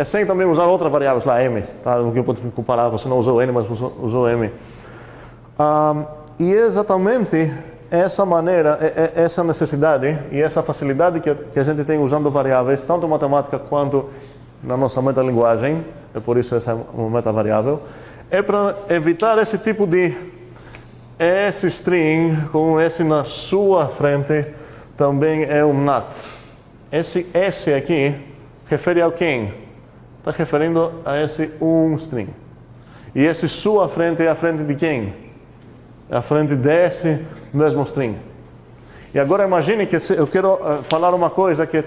sem também usar outra variável, sei lá, m, tá? O que eu posso comparar, você não usou n, mas usou m. E é exatamente essa maneira, essa necessidade e essa facilidade que a gente tem usando variáveis, tanto em matemática quanto na nossa metalinguagem, é por isso essa é uma metavariável, é para evitar esse tipo de esse string com esse na sua frente também é um nut. Esse S aqui refere a quem? Está referindo a esse string. E esse sua frente é a frente de quem? É a frente desse mesmo string. E agora imagine que eu quero falar uma coisa que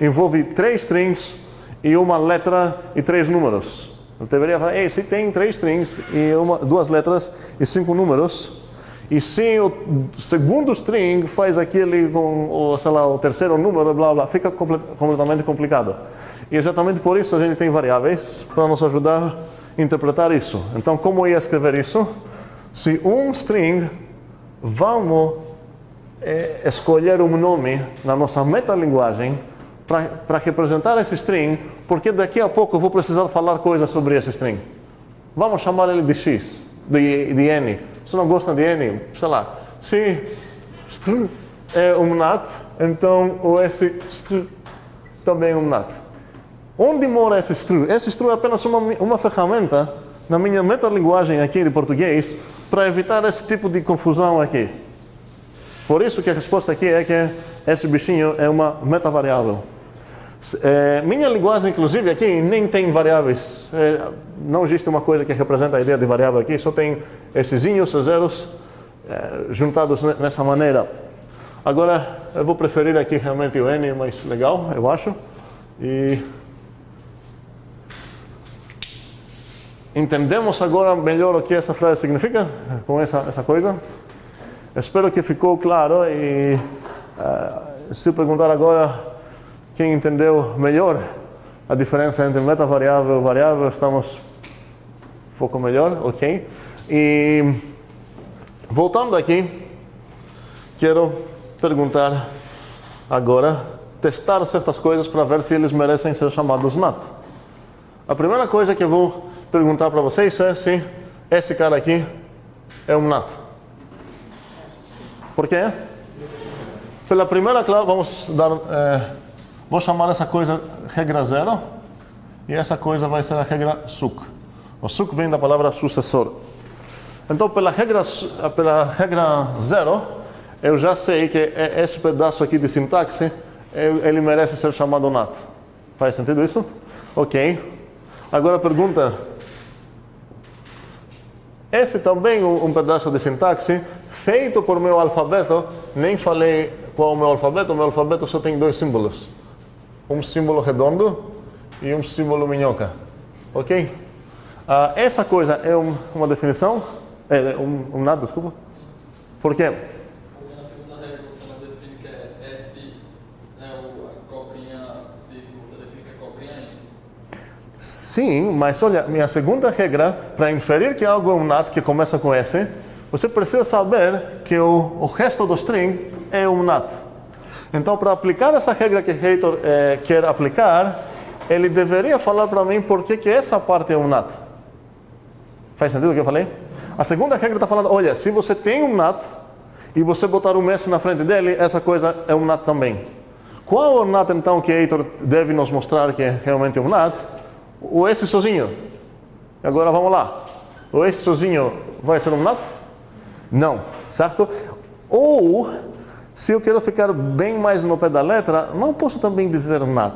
envolve 3 strings e uma letra e 3 números. Eu deveria falar, se tem 3 strings e 2 letras e 5 números, e se o segundo string faz aquele com o terceiro número, blá blá, fica completamente complicado. E exatamente por isso a gente tem variáveis para nos ajudar a interpretar isso. Então, como eu ia escrever isso? Se um string, vamos escolher um nome na nossa metalinguagem para representar esse string, porque daqui a pouco eu vou precisar falar coisas sobre esse string. Vamos chamar ele de x, de n. Se não gosta de n, sei lá, se str é um nut, então esse str também é um nut. Onde mora esse str? Esse str é apenas uma ferramenta na minha metalinguagem aqui de português para evitar esse tipo de confusão aqui. Por isso que a resposta aqui é que esse bichinho é uma metavariável. Minha linguagem, inclusive, aqui nem tem variáveis. Não existe uma coisa que representa a ideia de variável aqui, só tem esses inhos e zeros juntados nessa maneira. Agora, eu vou preferir aqui realmente o n, mais legal, eu acho. E entendemos agora melhor o que essa frase significa, com essa coisa? Espero que ficou claro e se eu perguntar agora, Quem entendeu melhor a diferença entre metavariável e variável, estamos um pouco melhor, ok? E voltando aqui, quero perguntar agora, testar certas coisas para ver se eles merecem ser chamados NAT. A primeira coisa que eu vou perguntar para vocês é se esse cara aqui é um NAT. Por quê? Pela primeira classe, vou chamar essa coisa regra 0 e essa coisa vai ser a regra suc. O suc vem da palavra sucessor. Então, pela regra 0, eu já sei que esse pedaço aqui de sintaxe, ele merece ser chamado NAT. Faz sentido isso? Ok. Agora a pergunta, esse também um pedaço de sintaxe feito por meu alfabeto, nem falei qual é o meu alfabeto só tem 2 símbolos. Um símbolo redondo e um símbolo minhoca. Ok? Essa coisa é uma definição? É um NAT, desculpa. Por quê? Porque na segunda regra você não define que é S, a cobrinha círculo, você define que é cobrinha N. Sim, mas olha, minha segunda regra, para inferir que algo é um NAT que começa com S, você precisa saber que o resto do string é um NAT. Então, para aplicar essa regra que o Heitor quer aplicar, ele deveria falar para mim por que essa parte é um NAT. Faz sentido o que eu falei? A segunda regra está falando, olha, se você tem um NAT e você botar um S na frente dele, essa coisa é um NAT também. Qual é o NAT então que Heitor deve nos mostrar que é realmente um NAT? O S sozinho. Agora vamos lá. O S sozinho vai ser um NAT? Não, certo? Ou, se eu quero ficar bem mais no pé da letra, não posso também dizer NAT.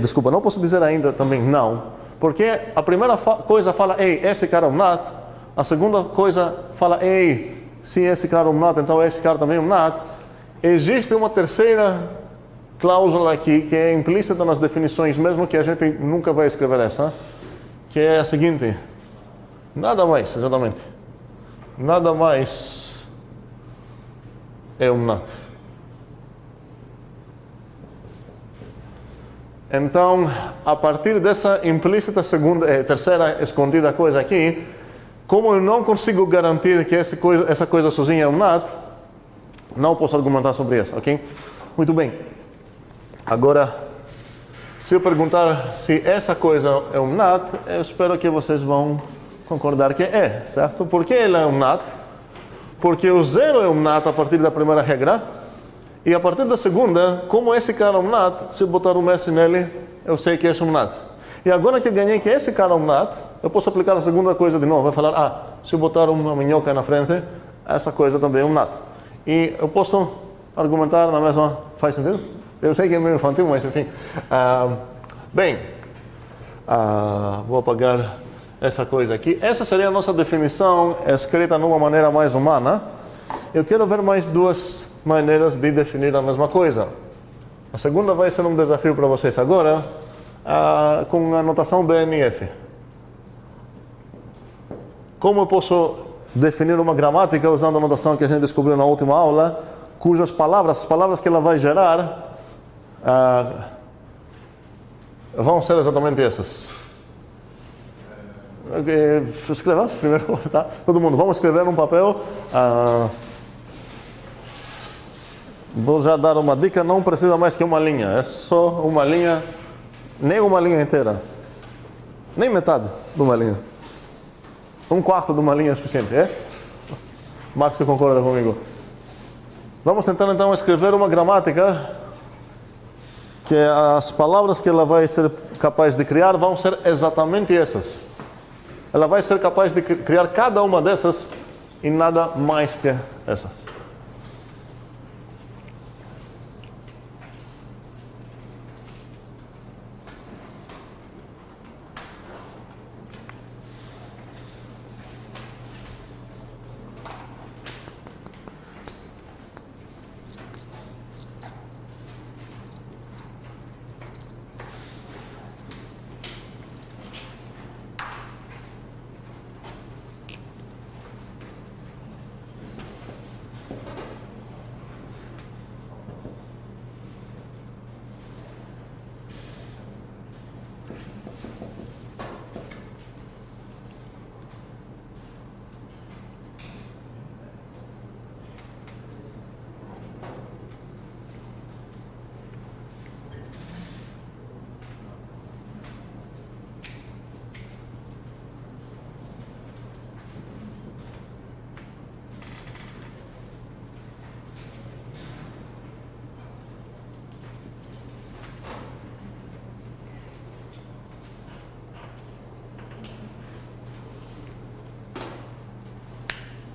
Desculpa, não posso dizer ainda também não. Porque a primeira coisa fala, ei, esse cara é um NAT. A segunda coisa fala, ei, se esse cara é um NAT, então esse cara também é um NAT. Existe uma terceira cláusula aqui que é implícita nas definições, mesmo que a gente nunca vai escrever essa, que é a seguinte, nada mais, exatamente, nada mais é um NAT. Então, a partir dessa implícita terceira escondida coisa aqui, como eu não consigo garantir que essa coisa sozinha é um NAT, não posso argumentar sobre isso, ok? Muito bem. Agora, se eu perguntar se essa coisa é um NAT, eu espero que vocês vão concordar que é, certo? Por que ela é um NAT? Porque o 0 é um NAT a partir da primeira regra, e a partir da segunda, como esse cara é um NAT, se eu botar um S nele, eu sei que esse é um NAT. E agora que eu ganhei que esse cara é um NAT, eu posso aplicar a segunda coisa de novo. Vai falar, se eu botar uma minhoca na frente, essa coisa também é um NAT. E eu posso argumentar na mesma... Faz sentido? Eu sei que é meio infantil, mas enfim. Vou apagar essa coisa aqui. Essa seria a nossa definição escrita de uma maneira mais humana. Eu quero ver mais 2 maneiras de definir a mesma coisa. A segunda vai ser um desafio para vocês agora, com a notação BNF. Como eu posso definir uma gramática usando a notação que a gente descobriu na última aula, cujas as palavras que ela vai gerar, vão ser exatamente essas. Escreva primeiro, tá? Todo mundo, vamos escrever num papel. Vou já dar uma dica, não precisa mais que uma linha, é só uma linha, nem uma linha inteira, nem metade de uma linha. 1/4 de uma linha é suficiente, é? Márcio concorda comigo. Vamos tentar então escrever uma gramática que as palavras que ela vai ser capaz de criar vão ser exatamente essas. Ela vai ser capaz de criar cada uma dessas e nada mais que essas.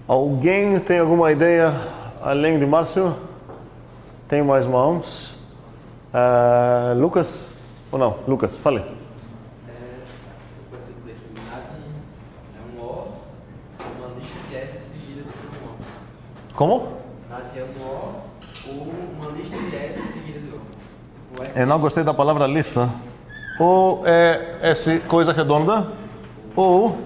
Alguém tem alguma ideia além de Márcio? Tem mais mãos? Lucas? Ou não? Lucas, fale. Eu posso dizer que NAT é um O, uma lista de S seguida de um O. Como? NAT é um O ou uma lista de S seguida de O. Tipo, S Eu não gostei da palavra lista. Ou é essa coisa redonda, ou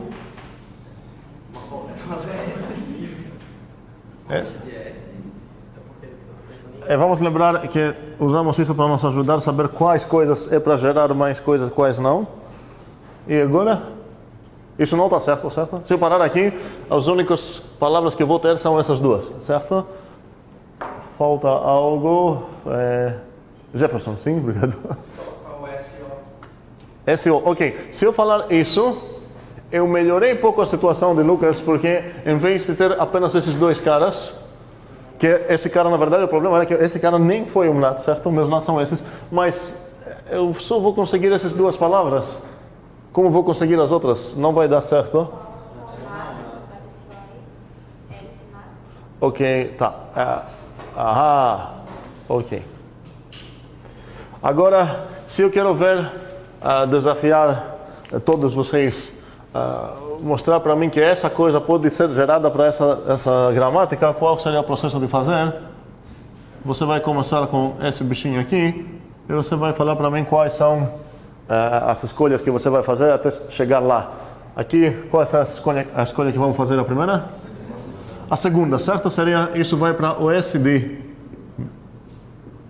vamos lembrar que usamos isso para nos ajudar a saber quais coisas é para gerar mais coisas, quais não. E agora, isso não está certo, certo? Se eu parar aqui, as únicas palavras que eu vou ter são essas duas, certo? Falta algo. Jefferson, sim, obrigado. O SO. SO, ok. Se eu falar isso, eu melhorei um pouco a situação de Lucas, porque em vez de ter apenas esses dois caras, que esse cara, na verdade, o problema era que esse cara nem foi um NAT, certo? Meus NATs são esses, mas eu só vou conseguir essas duas palavras. Como vou conseguir as outras? Não vai dar certo. Ok, tá. Ok. Agora, se eu quero ver, desafiar todos vocês, mostrar para mim que essa coisa pode ser gerada para essa gramática, qual seria o processo de fazer? Você vai começar com esse bichinho aqui e você vai falar para mim quais são as escolhas que você vai fazer até chegar lá. Aqui, qual é a escolha que vamos fazer a primeira? A segunda, certo? Seria, isso vai para o SD,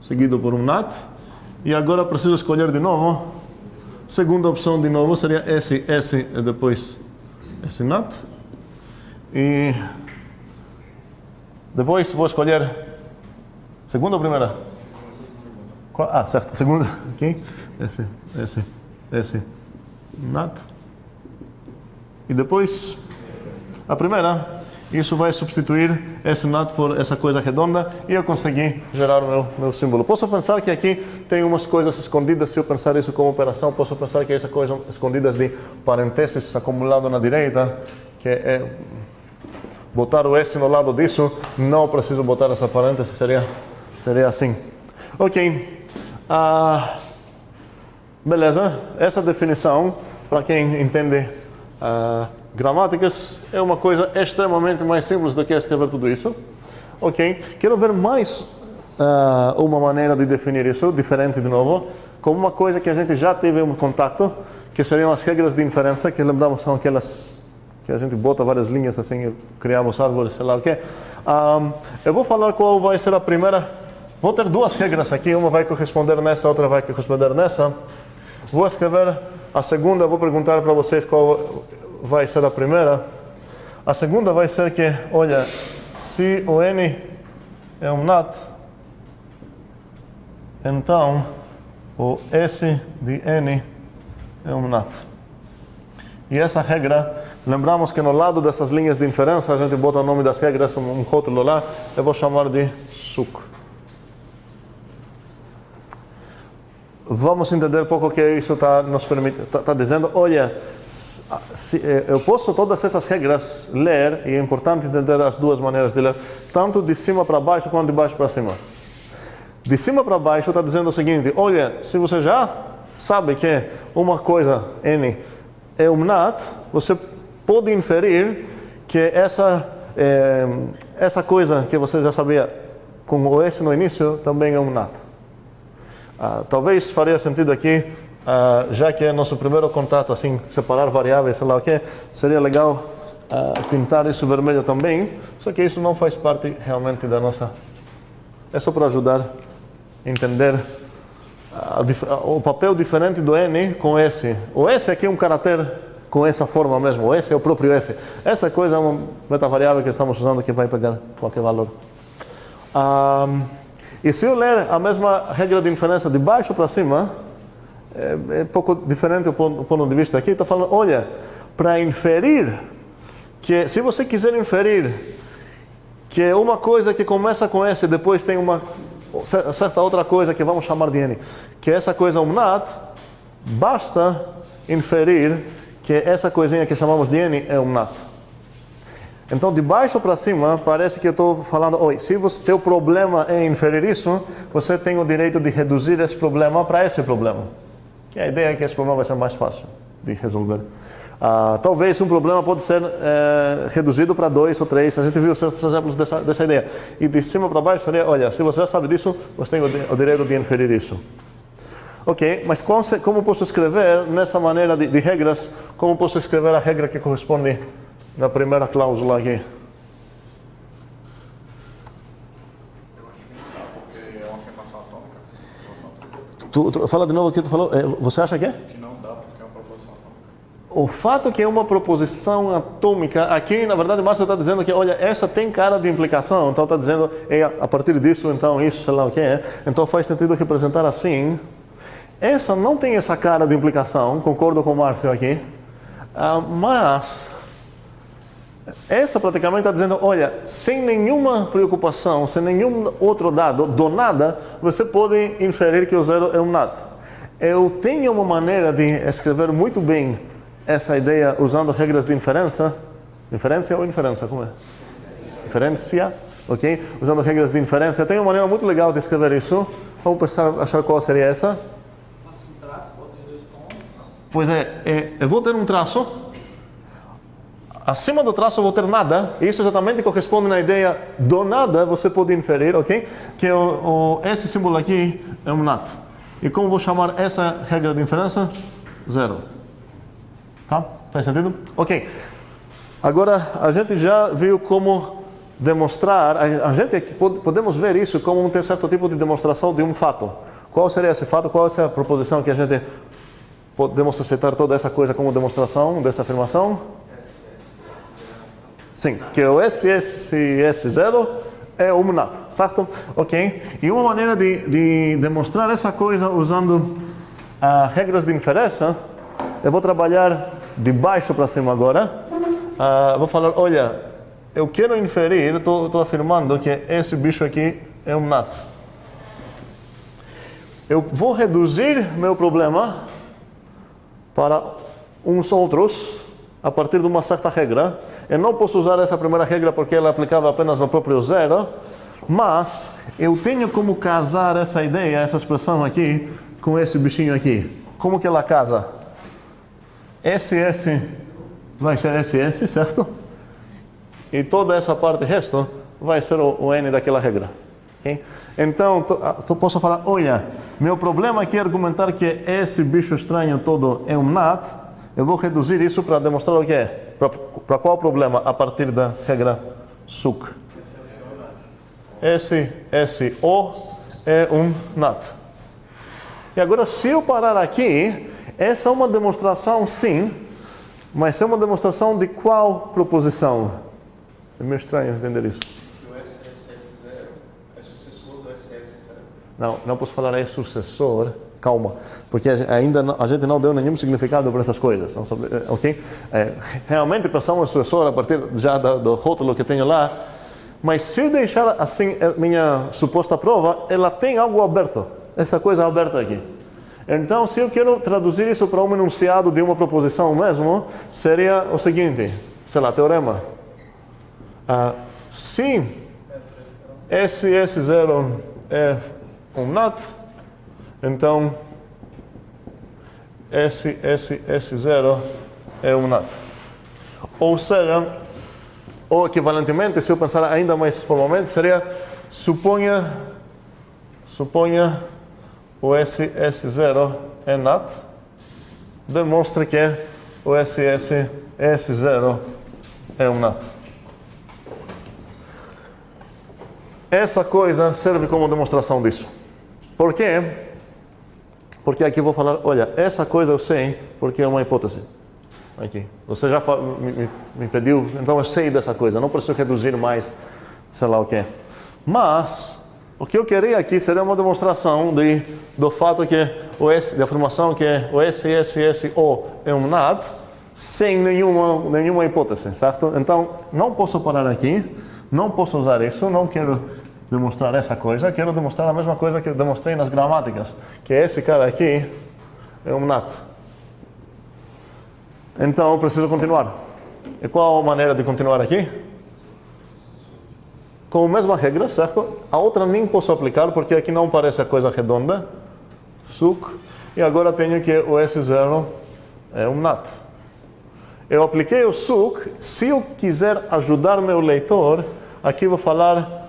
seguido por um NAT. E agora preciso escolher de novo. Segunda opção de novo seria esse e depois esse NAT. E depois vou escolher segunda ou primeira? Certo, segunda. Aqui. Esse NAT. E depois a primeira. Isso vai substituir esse NAT por essa coisa redonda e eu consegui gerar o meu símbolo. Posso pensar que aqui tem umas coisas escondidas, se eu pensar isso como operação, posso pensar que essas coisas escondidas de parênteses acumulado na direita, que é botar o S no lado disso, não preciso botar essa parêntese, seria assim. Ok. Beleza, essa definição, para quem entende gramáticas, é uma coisa extremamente mais simples do que escrever tudo isso. Ok? Quero ver mais uma maneira de definir isso, diferente de novo, como uma coisa que a gente já teve um contato, que seriam as regras de inferência, que lembramos são aquelas que a gente bota várias linhas assim, e criamos árvores, sei lá o quê. Eu vou falar qual vai ser a primeira. Vou ter duas regras aqui, uma vai corresponder nessa, outra vai corresponder nessa. Vou escrever a segunda, vou perguntar para vocês qual vai ser a primeira. A segunda vai ser que, olha, se o N é um NAT, então o S de N é um NAT. E essa regra, lembramos que no lado dessas linhas de inferência, a gente bota o nome das regras, um rótulo lá, eu vou chamar de SUC. Vamos entender um pouco o que isso está dizendo. Olha, eu posso todas essas regras ler, e é importante entender as duas maneiras de ler, tanto de cima para baixo quanto de baixo para cima. De cima para baixo está dizendo o seguinte: olha, se você já sabe que uma coisa, N, é um NAT, você pode inferir que essa coisa que você já sabia com o S no início também é um NAT. Talvez faria sentido aqui, já que é nosso primeiro contato, assim, separar variáveis, sei lá o que, seria legal pintar isso vermelho também, só que isso não faz parte realmente da nossa... É só para ajudar a entender o papel diferente do N com S. O S aqui é um caráter com essa forma mesmo, o S é o próprio S. Essa coisa é uma metavariável que estamos usando que vai pegar qualquer valor. E se eu ler a mesma regra de inferência de baixo para cima, é um pouco diferente o ponto de vista aqui. Está falando, olha, para inferir, que se você quiser inferir que uma coisa que começa com S e depois tem uma certa outra coisa que vamos chamar de N, que essa coisa é um NAT, basta inferir que essa coisinha que chamamos de N é um NAT. Então, de baixo para cima, parece que eu estou falando, oi, se o teu problema é inferir isso, você tem o direito de reduzir esse problema para esse problema. E a ideia é que esse problema vai ser mais fácil de resolver. Talvez um problema pode ser reduzido para 2 ou 3. A gente viu certos exemplos dessa ideia. E de cima para baixo seria, olha, se você já sabe disso, você tem o direito de inferir isso. Ok, mas como posso escrever nessa maneira de regras, como posso escrever a regra que corresponde na primeira cláusula aqui? Eu acho que não dá, porque é uma afirmação atômica. Tu fala de novo o que tu falou. Você acha que é? Que não dá, porque é uma proposição atômica. O fato que é uma proposição atômica, aqui na verdade Márcio está dizendo que, olha, essa tem cara de implicação, então está dizendo, a partir disso, então isso, sei lá o que é, então faz sentido representar assim. Essa não tem essa cara de implicação, concordo com o Márcio aqui, mas essa praticamente está dizendo, olha, sem nenhuma preocupação, sem nenhum outro dado, do nada, você pode inferir que o zero é um nada. Eu tenho uma maneira de escrever muito bem essa ideia usando regras de inferência. Inferência ou inferência? Como é? Inferência, ok? Usando regras de inferência. Eu tenho uma maneira muito legal de escrever isso. Vamos pensar, achar qual seria essa. Passa um traço, bota os 2 pontos. Pois eu vou ter um traço. Acima do traço eu vou ter nada. E isso exatamente corresponde na ideia do nada, você pode inferir, ok? Que esse símbolo aqui é um nada. E como vou chamar essa regra de inferência? Zero. Tá? Faz sentido? Ok. Agora, a gente já viu como demonstrar, a gente podemos ver isso como um certo tipo de demonstração de um fato. Qual seria esse fato? Qual é a proposição que a gente podemos aceitar toda essa coisa como demonstração dessa afirmação? Sim, que o S0 é um nada, certo? Ok? E uma maneira de demonstrar essa coisa usando regras de inferência, eu vou trabalhar de baixo para cima agora. Vou falar, olha, eu quero inferir, estou afirmando que esse bicho aqui é um nada. Eu vou reduzir meu problema para uns outros a partir de uma certa regra. Eu não posso usar essa primeira regra porque ela é aplicável apenas no próprio zero, mas eu tenho como casar essa ideia, essa expressão aqui, com esse bichinho aqui. Como que ela casa? SS vai ser SS, certo? E toda essa parte resto vai ser o N daquela regra. Okay? Então, eu posso falar, olha, meu problema aqui é argumentar que esse bicho estranho todo é um NAT. Eu vou reduzir isso para demonstrar o que é. Para qual problema? A partir da regra SUC. Esse O é um NAT. E agora, se eu parar aqui, essa é uma demonstração, sim, mas é uma demonstração de qual proposição? É meio estranho entender isso. O SSS0 é sucessor do SS0. Não posso falar é sucessor. Calma, porque ainda a gente não deu nenhum significado para essas coisas, ok? Realmente pensamos em sucessor a partir já do rótulo que tenho lá, mas se deixar assim minha suposta prova, ela tem algo aberto, essa coisa aberta aqui. Então, se eu quero traduzir isso para um enunciado de uma proposição mesmo, seria o seguinte, sei lá, teorema. Se SS0 é um NAT, então S0 é um NAT. Ou seja, ou equivalentemente, se eu pensar ainda mais formalmente, seria suponha o SS0 é NAT, demonstre que o SS0 é um NAT. Essa coisa serve como demonstração disso. Por quê? Porque aqui eu vou falar, olha, essa coisa eu sei porque é uma hipótese. Aqui. Você já me pediu, então eu sei dessa coisa, não preciso reduzir mais, sei lá o que. Mas, o que eu queria aqui seria uma demonstração do fato que da afirmação que o SSSO é um NAT, sem nenhuma hipótese, certo? Então, não posso parar aqui, não posso usar isso, não quero demonstrar essa coisa, quero demonstrar a mesma coisa que eu demonstrei nas gramáticas, que esse cara aqui é um NAT. Então, eu preciso continuar. E qual a maneira de continuar aqui? com a mesma regra, certo? A outra nem posso aplicar porque aqui não parece a coisa redonda, suk, e agora tenho que o S0 é um nat. Eu apliquei o suk, se eu quiser ajudar meu leitor, aqui vou falar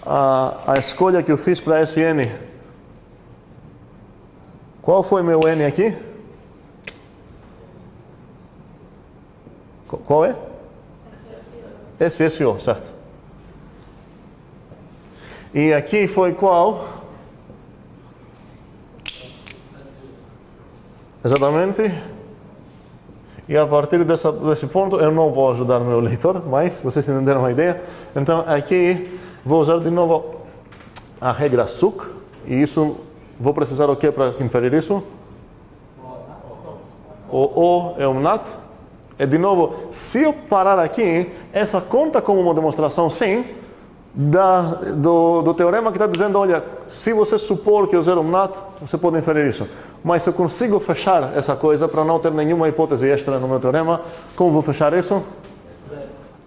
a escolha que eu fiz para esse n. Qual foi meu n aqui? Qual é? SSO, certo. E aqui foi qual? Exatamente. E a partir desse ponto eu não vou ajudar meu leitor, mas vocês entenderam a ideia. Então aqui vou usar de novo a regra suk. E isso, vou precisar o que para inferir isso? O é um nat. E de novo, se eu parar aqui, essa conta como uma demonstração, sim, do teorema que está dizendo, olha, se você supor que eu zero um nat, você pode inferir isso. Mas se eu consigo fechar essa coisa para não ter nenhuma hipótese extra no meu teorema, como vou fechar isso?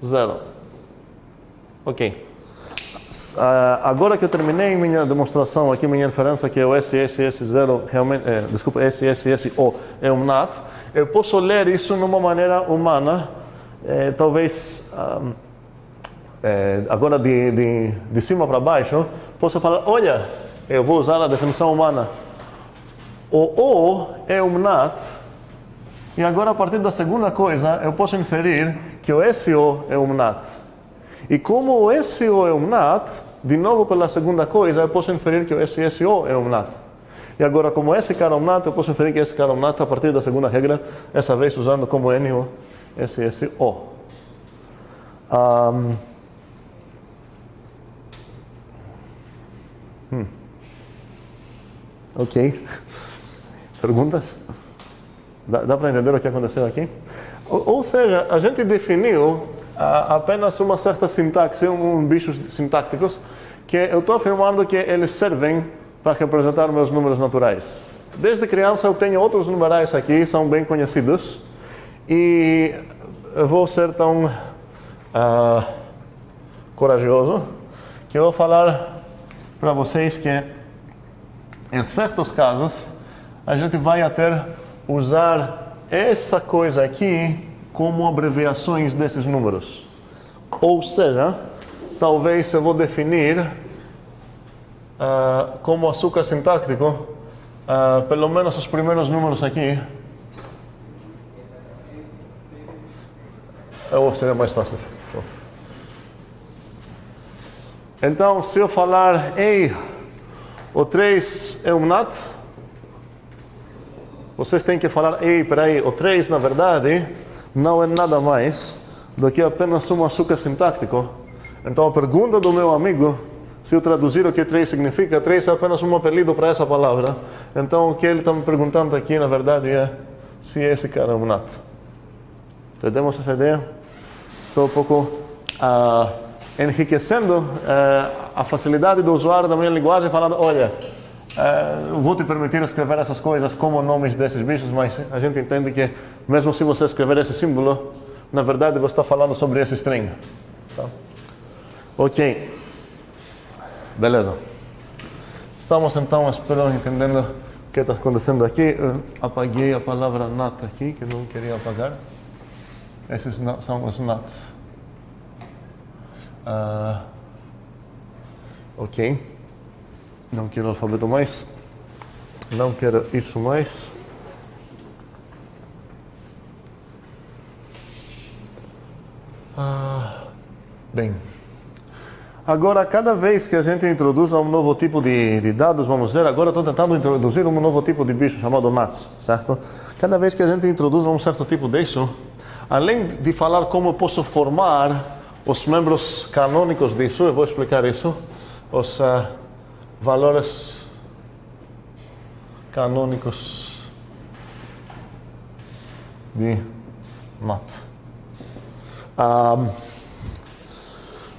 Zero. Ok. Agora que eu terminei minha demonstração aqui, minha inferência que o SSS0 realmente, desculpa, SSSO é um nat, eu posso ler isso de uma maneira humana, talvez agora de cima para baixo, posso falar, olha, eu vou usar a definição humana. O é um nat, e agora a partir da segunda coisa, eu posso inferir que o SO é um nat. E como o SO é um nat, de novo pela segunda coisa, eu posso inferir que o SSO é um nat. E agora, como esse cara é um nat, eu posso inferir que esse cara é um nat a partir da segunda regra, essa vez usando como N o SSO. Ok. Perguntas? Dá para entender o que aconteceu aqui? Ou seja, a gente definiu apenas uma certa sintaxe, bichos sintáticos, que eu estou afirmando que eles servem para representar meus números naturais. Desde criança eu tenho outros numerais aqui, são bem conhecidos, e eu vou ser tão corajoso que eu vou falar para vocês que em certos casos a gente vai até usar essa coisa aqui como abreviações desses números. Ou seja, talvez eu vou definir como açúcar sintático pelo menos os primeiros números aqui. Seria mais fácil. Então, se eu falar, ei, o 3 é um nat, vocês têm que falar, ei, peraí, o 3 na verdade não é nada mais do que apenas um açúcar sintático. Então a pergunta do meu amigo, se eu traduzir o que 3 significa, 3 é apenas um apelido para essa palavra. Então o que ele está me perguntando aqui, na verdade, é se esse cara é um nat. Entendemos essa ideia? Estou um pouco enriquecendo a facilidade do usuário da minha linguagem, falando, olha, vou te permitir escrever essas coisas como nomes desses bichos, mas a gente entende que mesmo se você escrever esse símbolo, na verdade você está falando sobre esse string. Tá? Ok. Beleza. Estamos então, espero, entendendo o que está acontecendo aqui. Eu apaguei a palavra nat aqui, que não queria apagar. Esses são os nats. Ok. Não quero alfabeto mais. Não quero isso mais. Bem. Agora, cada vez que a gente introduz um novo tipo de dados, vamos ver, agora estou tentando introduzir um novo tipo de bicho chamado nats, certo? Cada vez que a gente introduz um certo tipo disso, além de falar como eu posso formar os membros canônicos disso, eu vou explicar isso, os valores canônicos de nat.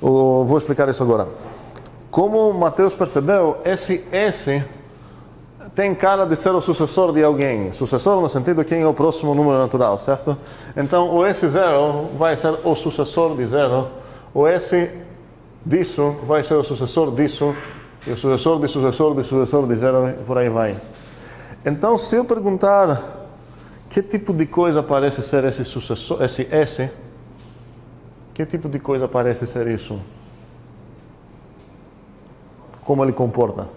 Vou explicar isso agora. Como Mateus percebeu, esse S tem cara de ser o sucessor de alguém. Sucessor no sentido de quem é o próximo número natural, certo? Então o S0 vai ser o sucessor de 0. O S disso vai ser o sucessor disso, e o sucessor de sucessor de sucessor de zero, e por aí vai. Então, se eu perguntar que tipo de coisa parece ser esse sucessor, esse S, que tipo de coisa parece ser isso? Como ele comporta?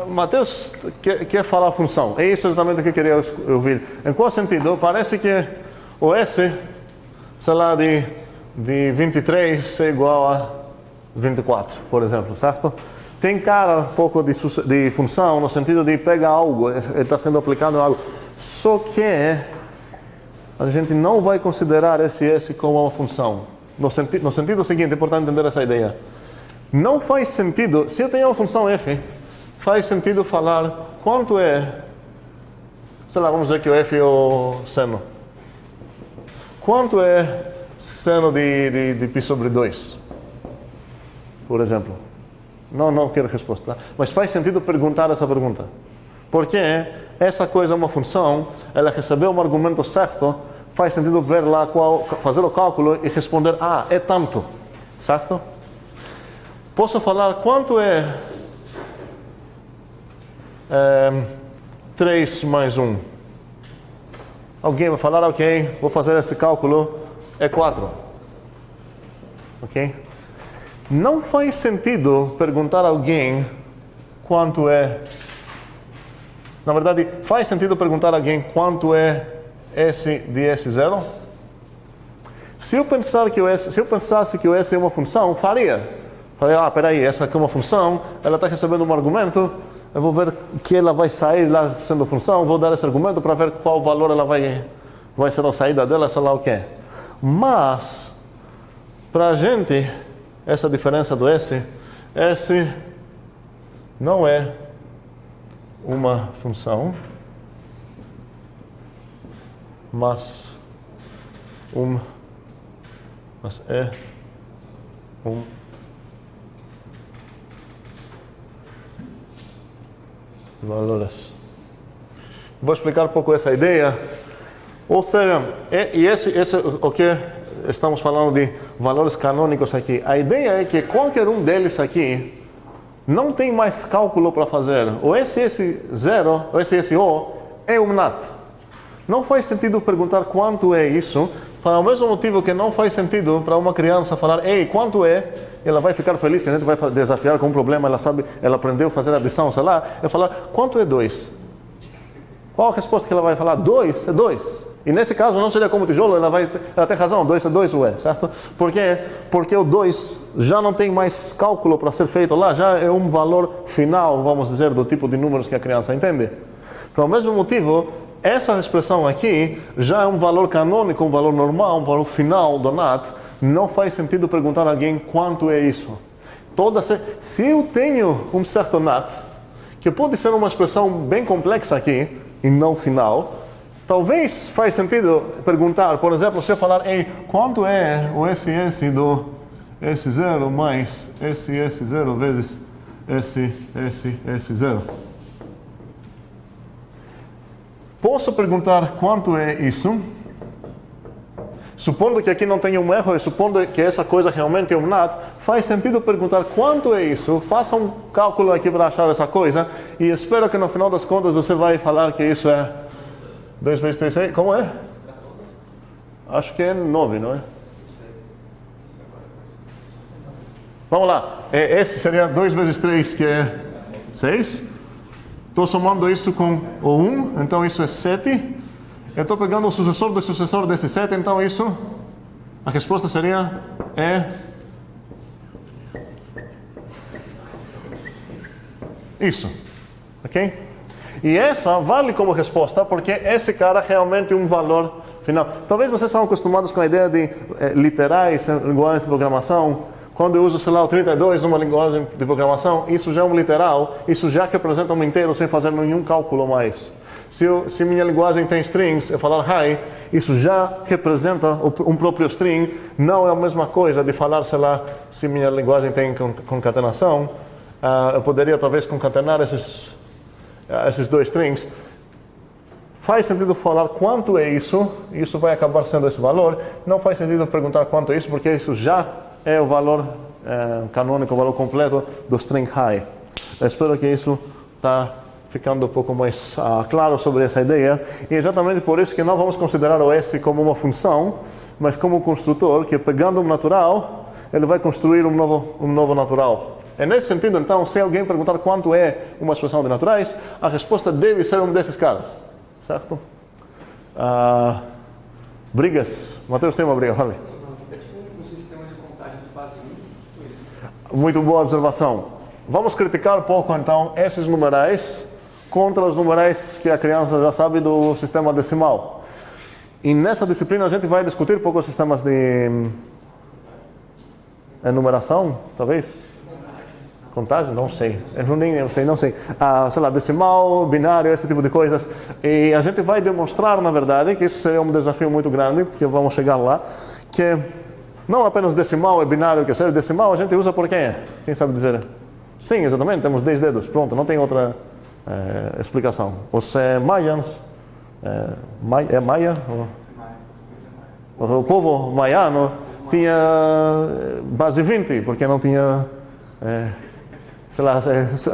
Mateus quer falar função. É isso exatamente o que eu queria ouvir. Em qual sentido? Parece que o S, sei lá, de 23 é igual a 24, por exemplo, certo? Tem cara um pouco de função no sentido de pegar algo, ele está sendo aplicado em algo. Só que a gente não vai considerar esse S como uma função. No sentido seguinte, é importante entender essa ideia. Não faz sentido, se eu tenho uma função f, faz sentido falar quanto é, sei lá, vamos dizer que o f é o seno. Quanto é seno de π sobre 2, por exemplo? Não quero resposta, tá? Mas faz sentido perguntar essa pergunta. Porque essa coisa é uma função, ela recebeu um argumento certo, faz sentido ver lá fazer o cálculo e responder, é tanto, certo? Posso falar quanto é 3 mais 1. Alguém vai falar, ok, vou fazer esse cálculo, é 4. Ok? Não faz sentido perguntar a alguém quanto é. Na verdade, faz sentido perguntar a alguém quanto é S de S0? Se eu pensasse que o S é uma função, faria. Peraí, essa aqui é uma função, ela está recebendo um argumento, eu vou ver que ela vai sair lá sendo função, vou dar esse argumento para ver qual valor ela vai ser a saída dela, sei lá o que é. Mas, para a gente, essa diferença do S não é uma função, mas é um valores. Vou explicar um pouco essa ideia. Ou seja, esse o que estamos falando de valores canônicos aqui. A ideia é que qualquer um deles aqui não tem mais cálculo para fazer. O SS0, o SSO é um NAT. Não faz sentido perguntar quanto é isso, para o mesmo motivo que não faz sentido para uma criança falar, ei, quanto é? Ela vai ficar feliz que a gente vai desafiar com um problema, ela aprendeu a fazer adição, sei lá, e falar, quanto é 2? Qual a resposta que ela vai falar? 2 é 2. E nesse caso não seria como tijolo, ela tem razão, 2 é 2, certo? Por quê? Porque o 2 já não tem mais cálculo para ser feito lá, já é um valor final, vamos dizer, do tipo de números que a criança entende. Pelo mesmo motivo, essa expressão aqui já é um valor canônico, um valor normal, um valor final do NAT. Não faz sentido perguntar a alguém quanto é isso. Se eu tenho um certo NAT, que pode ser uma expressão bem complexa aqui, e não final, talvez faz sentido perguntar, por exemplo, se eu falar, quanto é o SS do S0 mais SS0 vezes SS0? Posso perguntar quanto é isso? Supondo que aqui não tenha um erro e supondo que essa coisa realmente é um NAT, faz sentido perguntar quanto é isso, faça um cálculo aqui para achar essa coisa e espero que no final das contas você vai falar que isso é 2 vezes 3, 6, como é? Acho que é 9, não é? Vamos lá, esse seria 2 vezes 3, que é 6. Estou somando isso com o 1, então isso é 7. Eu estou pegando o sucessor desse 7, então a resposta seria isso, ok? E essa vale como resposta, porque esse cara realmente é um valor final. Talvez vocês sejam acostumados com a ideia de literais em linguagens de programação. Quando eu uso, sei lá, o 32 numa linguagem de programação, isso já é um literal, isso já representa um inteiro sem fazer nenhum cálculo mais. Se minha linguagem tem strings, eu falar hi, isso já representa um próprio string, não é a mesma coisa de falar, sei lá, se minha linguagem tem concatenação, eu poderia talvez concatenar esses dois strings. Faz sentido falar quanto é isso vai acabar sendo esse valor, não faz sentido perguntar quanto é isso, porque isso já é o valor canônico, o valor completo do string high. Espero que isso está ficando um pouco mais claro sobre essa ideia. E exatamente por isso que não vamos considerar o S como uma função, mas como um construtor que, pegando um natural, ele vai construir um novo natural. E nesse sentido, então, se alguém perguntar quanto é uma expressão de naturais, a resposta deve ser um desses caras, certo? Brigas. Mateus tem uma briga, fala aí. É tipo um sistema de contagem de base 1. Muito boa observação. Vamos criticar um pouco, então, esses numerais contra os numerais que a criança já sabe do sistema decimal. E nessa disciplina a gente vai discutir um pouco os sistemas de enumeração, talvez? Contagem? Não sei. Não sei. Sei lá, decimal, binário, esse tipo de coisas. E a gente vai demonstrar, na verdade, que isso seria um desafio muito grande, porque vamos chegar lá, que não apenas decimal é binário, que seja decimal, a gente usa por quem? Quem sabe dizer? Sim, exatamente, temos 10 dedos. Pronto, não tem outra explicação. Os maians, maia? O povo maiano tinha base 20, porque não tinha... sei lá,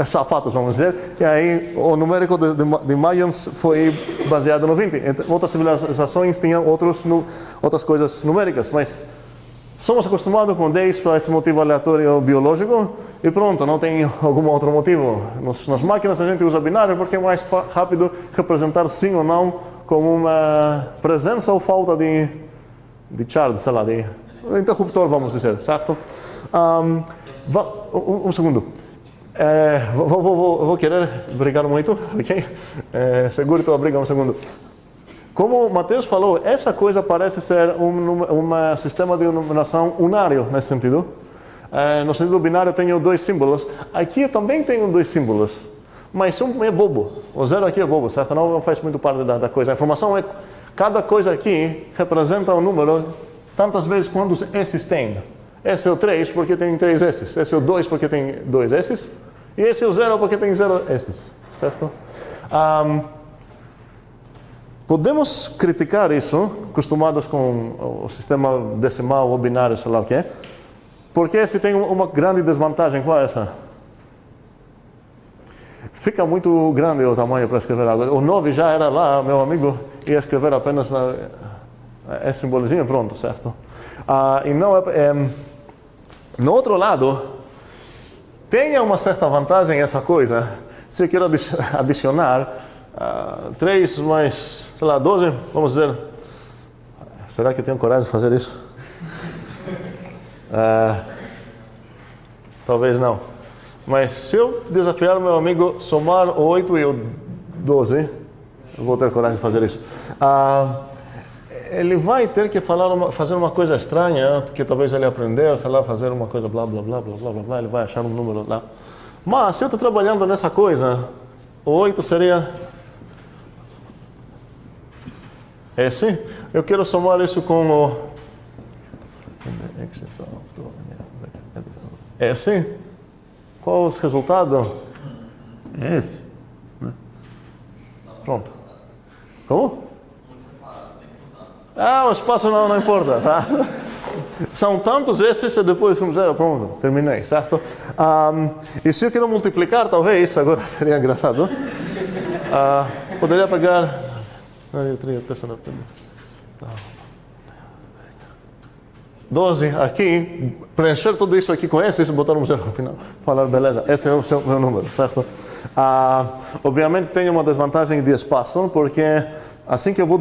sapatos, vamos dizer, e aí o numérico de Mayans foi baseado no 20. Outras civilizações tinham outras coisas numéricas, mas somos acostumados com 10 para esse motivo aleatório biológico e pronto, não tem algum outro motivo. Nas máquinas a gente usa binário porque é mais rápido representar sim ou não como uma presença ou falta de charge, sei lá, de interruptor, vamos dizer, certo? Um segundo. Vou querer brigar muito, ok? Segure tua briga um segundo. Como o Mateus falou, essa coisa parece ser um sistema de numeração unário, nesse sentido. No sentido binário, tenho 2 símbolos. Aqui eu também tenho 2 símbolos, mas um é bobo. O 0 aqui é bobo, certo? Não faz muito parte da coisa. A informação é cada coisa aqui representa um número tantas vezes quantos esses tem. Esse é o 3 porque tem 3 esses. Esse é o 2 porque tem 2 esses. E esse é o 0 porque tem 0 esses. Certo? Podemos criticar isso, acostumados com o sistema decimal ou binário, sei lá o que é. Porque esse tem uma grande desvantagem. Qual é essa? Fica muito grande o tamanho para escrever algo. O 9 já era lá, meu amigo, ia escrever apenas esse simbolozinho, pronto, certo? E não no outro lado, tem uma certa vantagem essa coisa. Se eu quero adicionar 3 mais, sei lá, 12, vamos dizer. Será que eu tenho coragem de fazer isso? Talvez não. Mas se eu desafiar meu amigo somar o 8 e o 12, eu vou ter coragem de fazer isso. Ele vai ter que fazer uma coisa estranha, que talvez ele aprendeu, sei lá, fazer uma coisa blá, blá, blá, blá, blá, blá, blá, ele vai achar um número lá. Mas se eu estou trabalhando nessa coisa, o 8 seria esse. Eu quero somar isso com o esse. Qual o resultado? É esse. Pronto. Como? O espaço não importa, tá? São tantos esses e depois um 0, pronto, terminei, certo? E se eu quero multiplicar, talvez, agora seria engraçado, poderia pegar... 12 aqui, preencher tudo isso aqui com esse e botar um 0 no final. Falar, beleza, esse é o meu número, certo? Obviamente tem uma desvantagem de espaço, porque assim que eu vou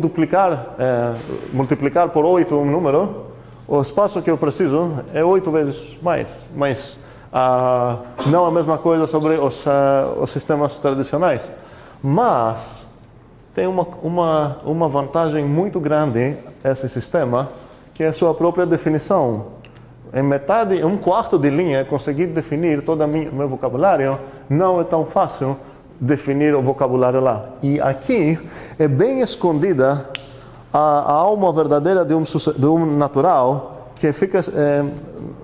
multiplicar por 8 um número, o espaço que eu preciso é 8 vezes mais. Mas não a mesma coisa sobre os sistemas tradicionais. Mas tem uma vantagem muito grande esse sistema, que é a sua própria definição. Em um quarto de linha, conseguir definir todo o meu vocabulário não é tão fácil definir o vocabulário lá. E aqui é bem escondida a alma verdadeira de um natural, que fica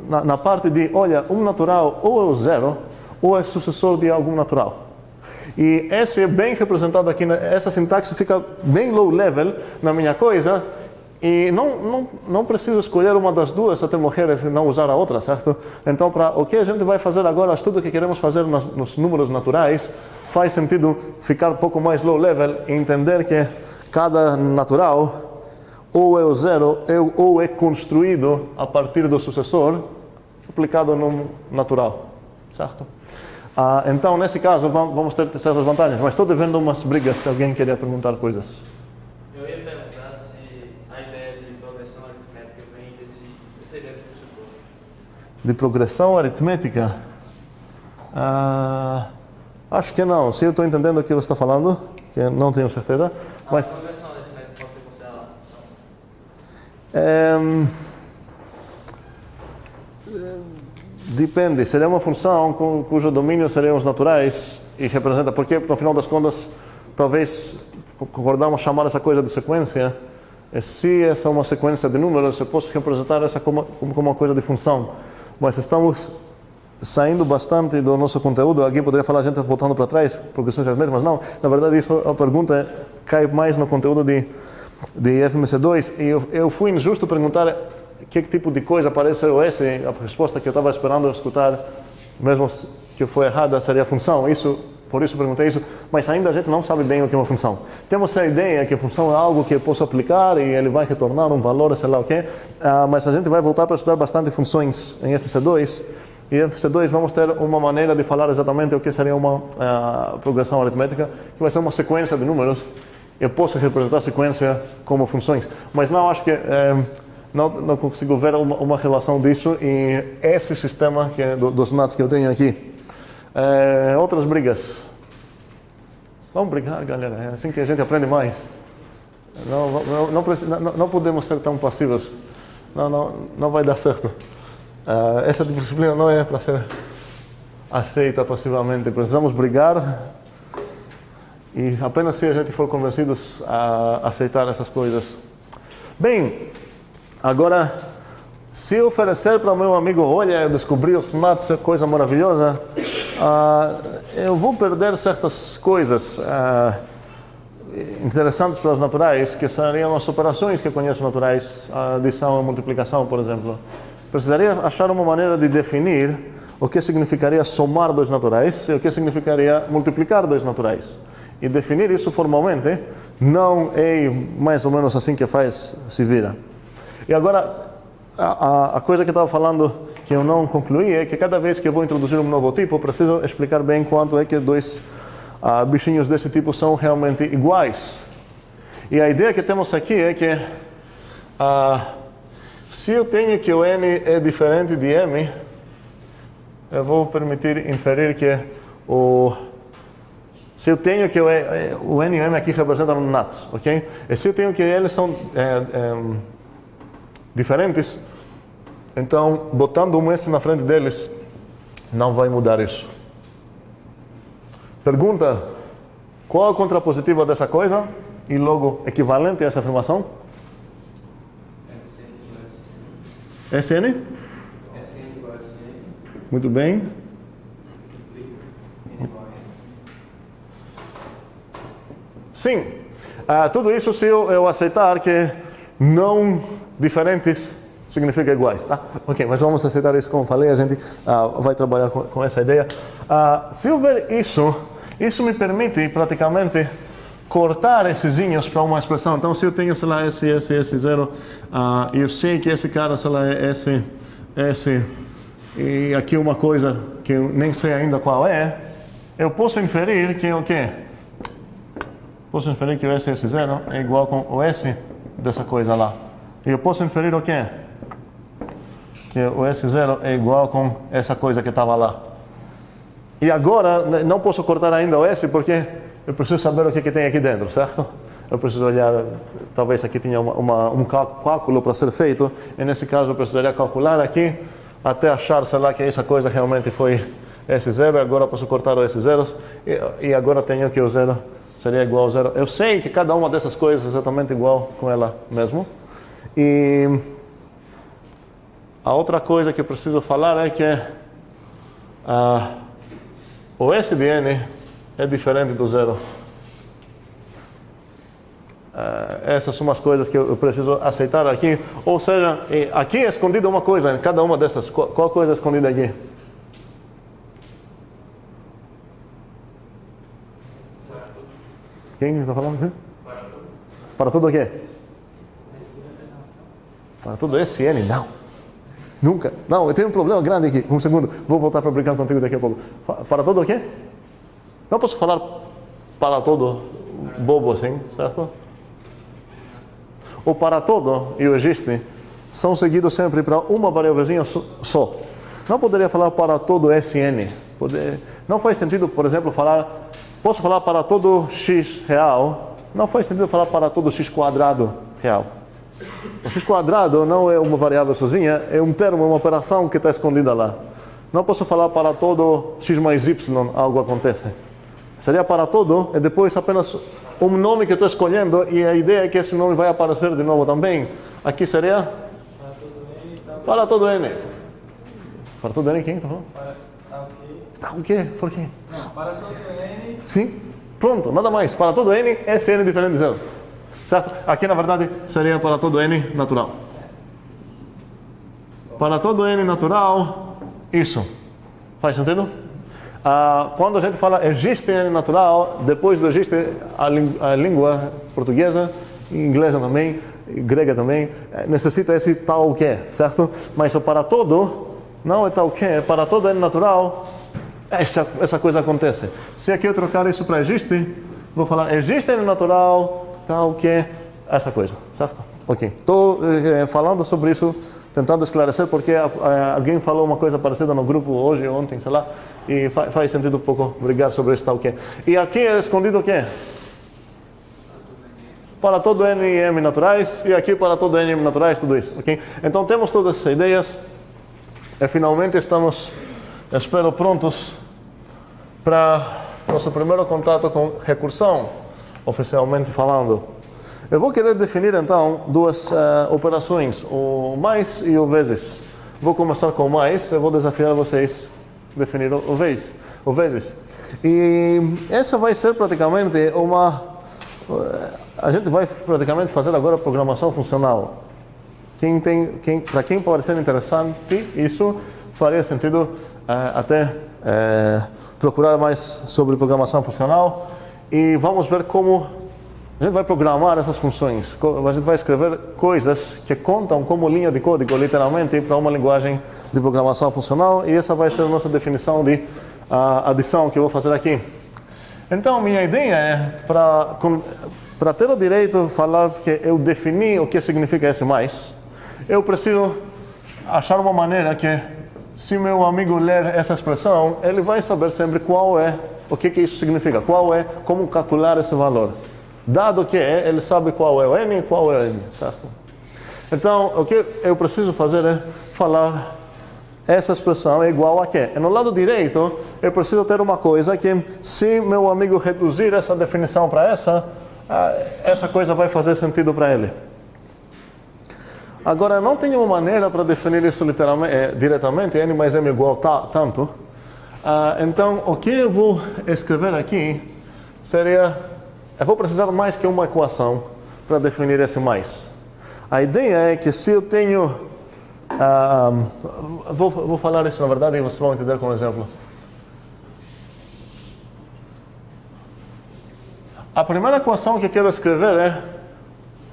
na parte de, olha, um natural ou é o 0, ou é sucessor de algum natural. E esse é bem representado aqui, essa sintaxe fica bem low level na minha coisa, E não preciso escolher uma das duas até morrer e não usar a outra, certo? Então, para o que a gente vai fazer agora, tudo que queremos fazer nos números naturais, faz sentido ficar um pouco mais low level e entender que cada natural ou é o zero ou é construído a partir do sucessor aplicado no natural, certo? Então, nesse caso, vamos ter certas vantagens, mas estou devendo umas brigas se alguém queria perguntar coisas. Eu ia perguntar se a ideia de progressão aritmética vem dessa ideia do construtor. De progressão aritmética? Acho que não. Se eu estou entendendo o que você está falando, que eu não tenho certeza, mas... A progressão aritmética pode ser considerada uma função? Depende. Seria uma função cujo domínio seriam os naturais e representa, porque no final das contas, talvez concordamos chamar essa coisa de sequência. Se essa é uma sequência de números, eu posso representar essa como uma coisa de função. Mas estamos saindo bastante do nosso conteúdo. Alguém poderia falar, a gente voltando para trás, progressões aritméticas, mas não. Na verdade, a pergunta cai mais no conteúdo de FMC2. E eu fui injusto perguntar que tipo de coisa parece essa. A resposta que eu estava esperando escutar, mesmo que foi errada, seria a função. Por isso perguntei isso, mas ainda a gente não sabe bem o que é uma função. Temos a ideia que a função é algo que eu posso aplicar e ele vai retornar um valor, sei lá o quê, mas a gente vai voltar para estudar bastante funções em FC2, e em FC2 vamos ter uma maneira de falar exatamente o que seria uma progressão aritmética, que vai ser uma sequência de números. Eu posso representar a sequência como funções, mas não acho que... não consigo ver uma relação disso e esse sistema dos NATs que eu tenho aqui. Outras brigas. Vamos brigar, galera. É assim que a gente aprende mais. Não podemos ser tão passivos. Não vai dar certo. Essa disciplina não é para ser aceita passivamente. Precisamos brigar e apenas se a gente for convencidos a aceitar essas coisas. Bem, agora, se eu oferecer para o meu amigo, olha, eu descobri os NATs, é coisa maravilhosa, eu vou perder certas coisas interessantes para os naturais, que seriam as operações que eu conheço naturais, a adição e multiplicação, por exemplo. Precisaria achar uma maneira de definir o que significaria somar dois naturais e o que significaria multiplicar dois naturais. E definir isso formalmente não é mais ou menos assim que se vira. E agora, a coisa que eu estava falando que eu não concluí é que cada vez que eu vou introduzir um novo tipo, eu preciso explicar bem quanto é que dois bichinhos desse tipo são realmente iguais. E a ideia que temos aqui é que se eu tenho que o n é diferente de m, eu vou permitir inferir que se eu tenho que o n e o m aqui representam NATs, ok? E se eu tenho que eles são diferentes, então, botando um S na frente deles, não vai mudar isso. Pergunta, qual a contrapositiva dessa coisa? E logo, equivalente a essa afirmação? SN? SN igual a SN. Muito bem. Sim. Tudo isso se eu aceitar que não diferentes significa iguais, tá? Ok, mas vamos aceitar isso como falei, a gente vai trabalhar com essa ideia. Se eu ver isso me permite praticamente cortar esses zinhos para uma expressão. Então, se eu tenho, sei lá, esse zero, e eu sei que esse cara, sei lá, é esse, e aqui uma coisa que eu nem sei ainda qual é, eu posso inferir que o quê? Posso inferir que o S0 é igual com o S dessa coisa lá. E eu posso inferir o quê? Que o S0 é igual com essa coisa que estava lá. E agora, não posso cortar ainda o S porque eu preciso saber o que tem aqui dentro, certo? Eu preciso olhar, talvez aqui tinha um cálculo para ser feito, e nesse caso eu precisaria calcular aqui, até achar, sei lá, que essa coisa realmente foi S0, agora eu posso cortar o S0, e agora tenho que o zero seria igual ao zero. Eu sei que cada uma dessas coisas é exatamente igual com ela mesmo. E a outra coisa que eu preciso falar é que o S de n é diferente do zero. Essas são as coisas que eu preciso aceitar aqui. Ou seja, aqui é escondida uma coisa, em cada uma dessas. Qual coisa é escondida aqui? Quem está falando? Para tudo o quê? Para tudo SN? Não. Nunca. Não, eu tenho um problema grande aqui. Um segundo. Vou voltar para brincar contigo daqui a pouco. Para tudo o quê? Não posso falar para todo bobo assim, certo? O para todo e o existe são seguidos sempre para uma variávelzinha só. Não poderia falar para todo SN. Não faz sentido, por exemplo, posso falar para todo x real. Não faz sentido falar para todo x quadrado real. O x quadrado não é uma variável sozinha, é um termo, uma operação que está escondida lá. Não posso falar para todo x mais y algo acontece. Seria para todo e depois apenas um nome que estou escolhendo e a ideia é que esse nome vai aparecer de novo também. Aqui seria para todo n. Para todo n quem está falando? Tá o quê? Por quê? Não, para todo N. Sim, pronto, nada mais. Para todo n, esse n diferente de zero. Certo? Aqui na verdade seria para todo n natural. Para todo n natural, isso. Faz sentido? Quando a gente fala existe n natural, depois do existe a língua portuguesa, inglesa também, grega também, necessita esse tal que, certo? Mas o para todo não é tal que, para todo n natural, essa coisa acontece. Se aqui eu trocar isso para existe, vou falar existe n natural, tal que, essa coisa, certo? Ok. Estou falando sobre isso, tentando esclarecer porque alguém falou uma coisa parecida no grupo hoje, ontem, sei lá, e faz sentido um pouco brigar sobre isso tal que. E aqui é escondido o quê? Para todo n e m naturais, e aqui para todo n e m naturais, tudo isso, ok? Então temos todas essas ideias, e finalmente estamos, espero, prontos para nosso primeiro contato com recursão, oficialmente falando. Eu vou querer definir então duas operações, o mais e o vezes. Vou começar com o mais, eu vou desafiar vocês a definir o vezes. E essa vai ser praticamente a gente vai praticamente fazer agora programação funcional. Para quem pode ser interessante, isso faria sentido até procurar mais sobre programação funcional e vamos ver como a gente vai programar essas funções. A gente vai escrever coisas que contam como linha de código, literalmente, para uma linguagem de programação funcional e essa vai ser a nossa definição de adição que eu vou fazer aqui. Então, minha ideia é, para ter o direito de falar que eu defini o que significa esse mais, eu preciso achar uma maneira que, se meu amigo ler essa expressão, ele vai saber sempre o que isso significa, como calcular esse valor. Dado que ele sabe qual é o n e qual é o n, certo? Então, o que eu preciso fazer é falar essa expressão é igual a quê? E no lado direito, eu preciso ter uma coisa que, se meu amigo reduzir essa definição para essa coisa vai fazer sentido para ele. Agora, não tenho uma maneira para definir isso diretamente, n mais m igual tanto. Então, o que eu vou escrever aqui seria... Eu vou precisar mais que uma equação para definir esse mais. A ideia é que se eu tenho... vou falar isso na verdade e vocês vão entender com um exemplo. A primeira equação que eu quero escrever é...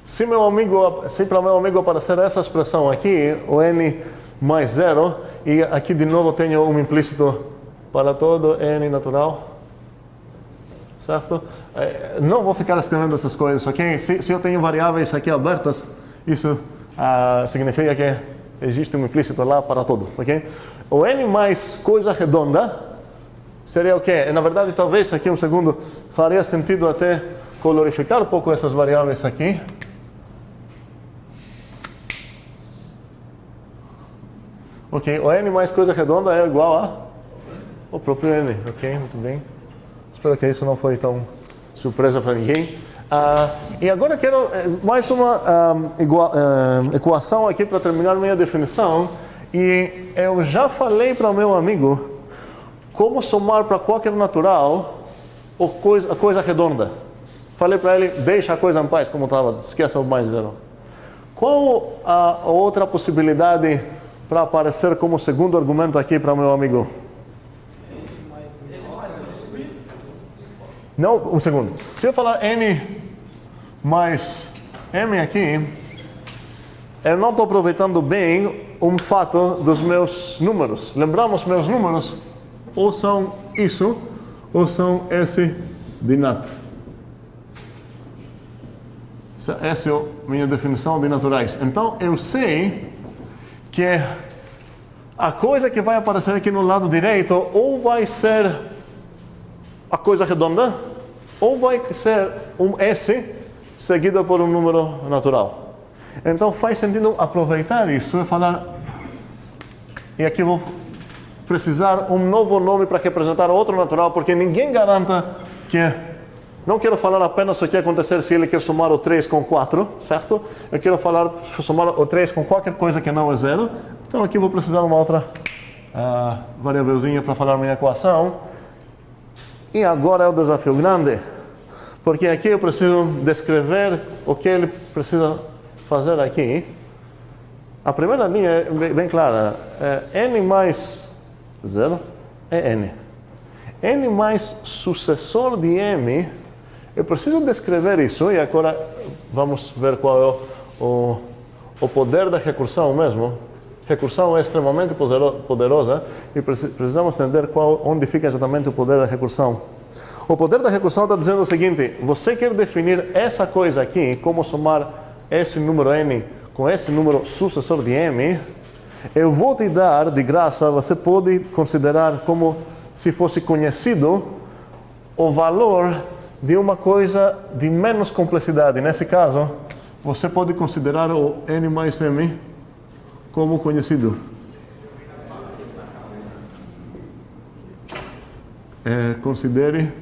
Se para meu amigo aparecer essa expressão aqui, o n mais 0, e aqui de novo tenho um implícito para todo n natural, certo? Não vou ficar escrevendo essas coisas, ok? Se eu tenho variáveis aqui abertas, isso significa que existe um implícito lá para todo, ok? O n mais coisa redonda seria o quê? Na verdade, talvez aqui um segundo faria sentido até colorificar um pouco essas variáveis aqui. Ok, o n mais coisa redonda é igual ao próprio n, ok? Muito bem. Espero que isso não foi tão surpresa para ninguém. E agora quero mais uma equação aqui para terminar minha definição. E eu já falei para o meu amigo como somar para qualquer natural a coisa redonda. falei para ele, deixa a coisa em paz como estava, esqueça o mais zero. Qual a outra possibilidade para aparecer como segundo argumento aqui para o meu amigo? Não, um segundo. Se eu falar n mais m aqui, eu não estou aproveitando bem um fato dos meus números. Lembramos, meus números ou são isso, ou são esse de nat. Essa é a minha definição de naturais. Então, eu sei que a coisa que vai aparecer aqui no lado direito ou vai ser a coisa redonda, ou vai ser um S seguido por um número natural. Então, faz sentido aproveitar isso e falar... E aqui vou precisar um novo nome para representar outro natural, porque ninguém garanta que... Não quero falar apenas o que acontecer se ele quer somar o 3 com 4, certo? Eu quero falar somar o 3 com qualquer coisa que não é zero. Então aqui vou precisar de uma outra variávelzinha para falar minha equação. E agora é o desafio grande, porque aqui eu preciso descrever o que ele precisa fazer aqui. A primeira linha é bem clara. N mais 0 é N. N mais sucessor de M, eu preciso descrever isso, e agora vamos ver qual é o poder da recursão mesmo. Recursão é extremamente poderosa e precisamos entender onde fica exatamente o poder da recursão. O poder da recursão está dizendo o seguinte: você quer definir essa coisa aqui, como somar esse número n com esse número sucessor de m, eu vou te dar de graça, você pode considerar como se fosse conhecido o valor de uma coisa de menos complexidade. Nesse caso, você pode considerar o n mais m como conhecido. Considere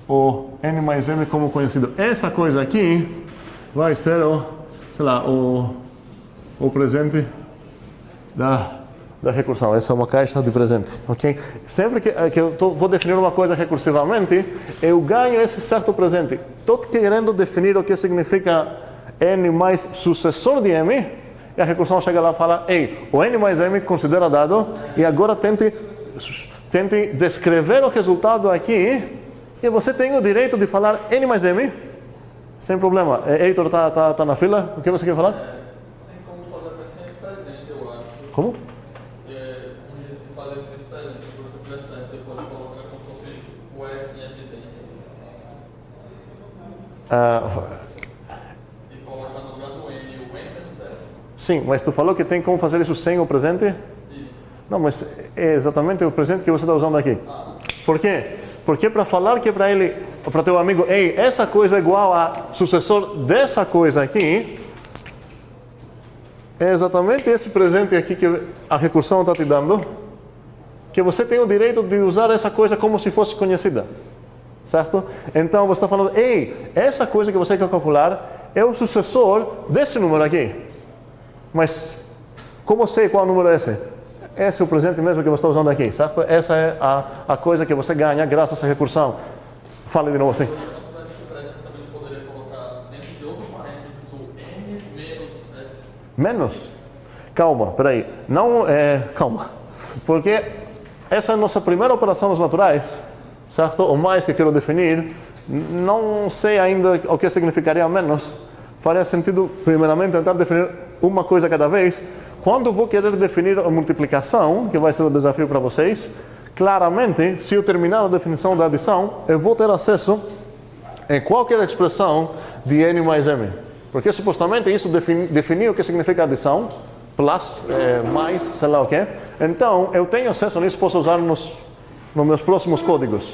o n mais m como conhecido. Essa coisa aqui vai ser o presente da recursão. Essa é uma caixa de presente, ok? Sempre que eu vou definir uma coisa recursivamente, eu ganho esse certo presente. Estou querendo definir o que significa n mais sucessor de m, e a recursão chega lá e fala: ei, o n mais m considera dado, e agora tente descrever o resultado aqui, e você tem o direito de falar n mais m, sem problema. Heitor está na fila, o que você quer falar? Tem como fazer para sem esse presente, eu acho. Como? Um jeito de fazer sem esse presente, por exemplo, você pode colocar como se fosse o S em evidência. E colocar no lugar do N o N menos S. Sim, mas tu falou que tem como fazer isso sem o presente? Isso. Não, mas é exatamente o presente que você está usando aqui. Por quê? Porque para falar que para ele, para teu amigo, ei, essa coisa é igual a sucessor dessa coisa aqui, é exatamente esse presente aqui que a recursão está te dando, que você tem o direito de usar essa coisa como se fosse conhecida, certo? Então você está falando, ei, essa coisa que você quer calcular é o sucessor desse número aqui. Mas como eu sei qual número é esse? Esse é o presente mesmo que você está usando aqui, certo? Essa é a coisa que você ganha graças a essa recursão. Fale de novo assim. Esse presente também poderia colocar dentro de outro parênteses o N menos S. Menos? Calma, peraí. Não, calma. Porque essa é a nossa primeira operação nos naturais, certo? O mais que quero definir, não sei ainda o que significaria menos. Faria sentido, primeiramente, tentar definir uma coisa cada vez. Quando vou querer definir a multiplicação, que vai ser o desafio para vocês, claramente, se eu terminar a definição da adição, eu vou ter acesso em qualquer expressão de n mais m. Porque supostamente isso definiu o que significa adição, plus, mais, sei lá o que. Então, eu tenho acesso nisso, posso usar nos meus próximos códigos.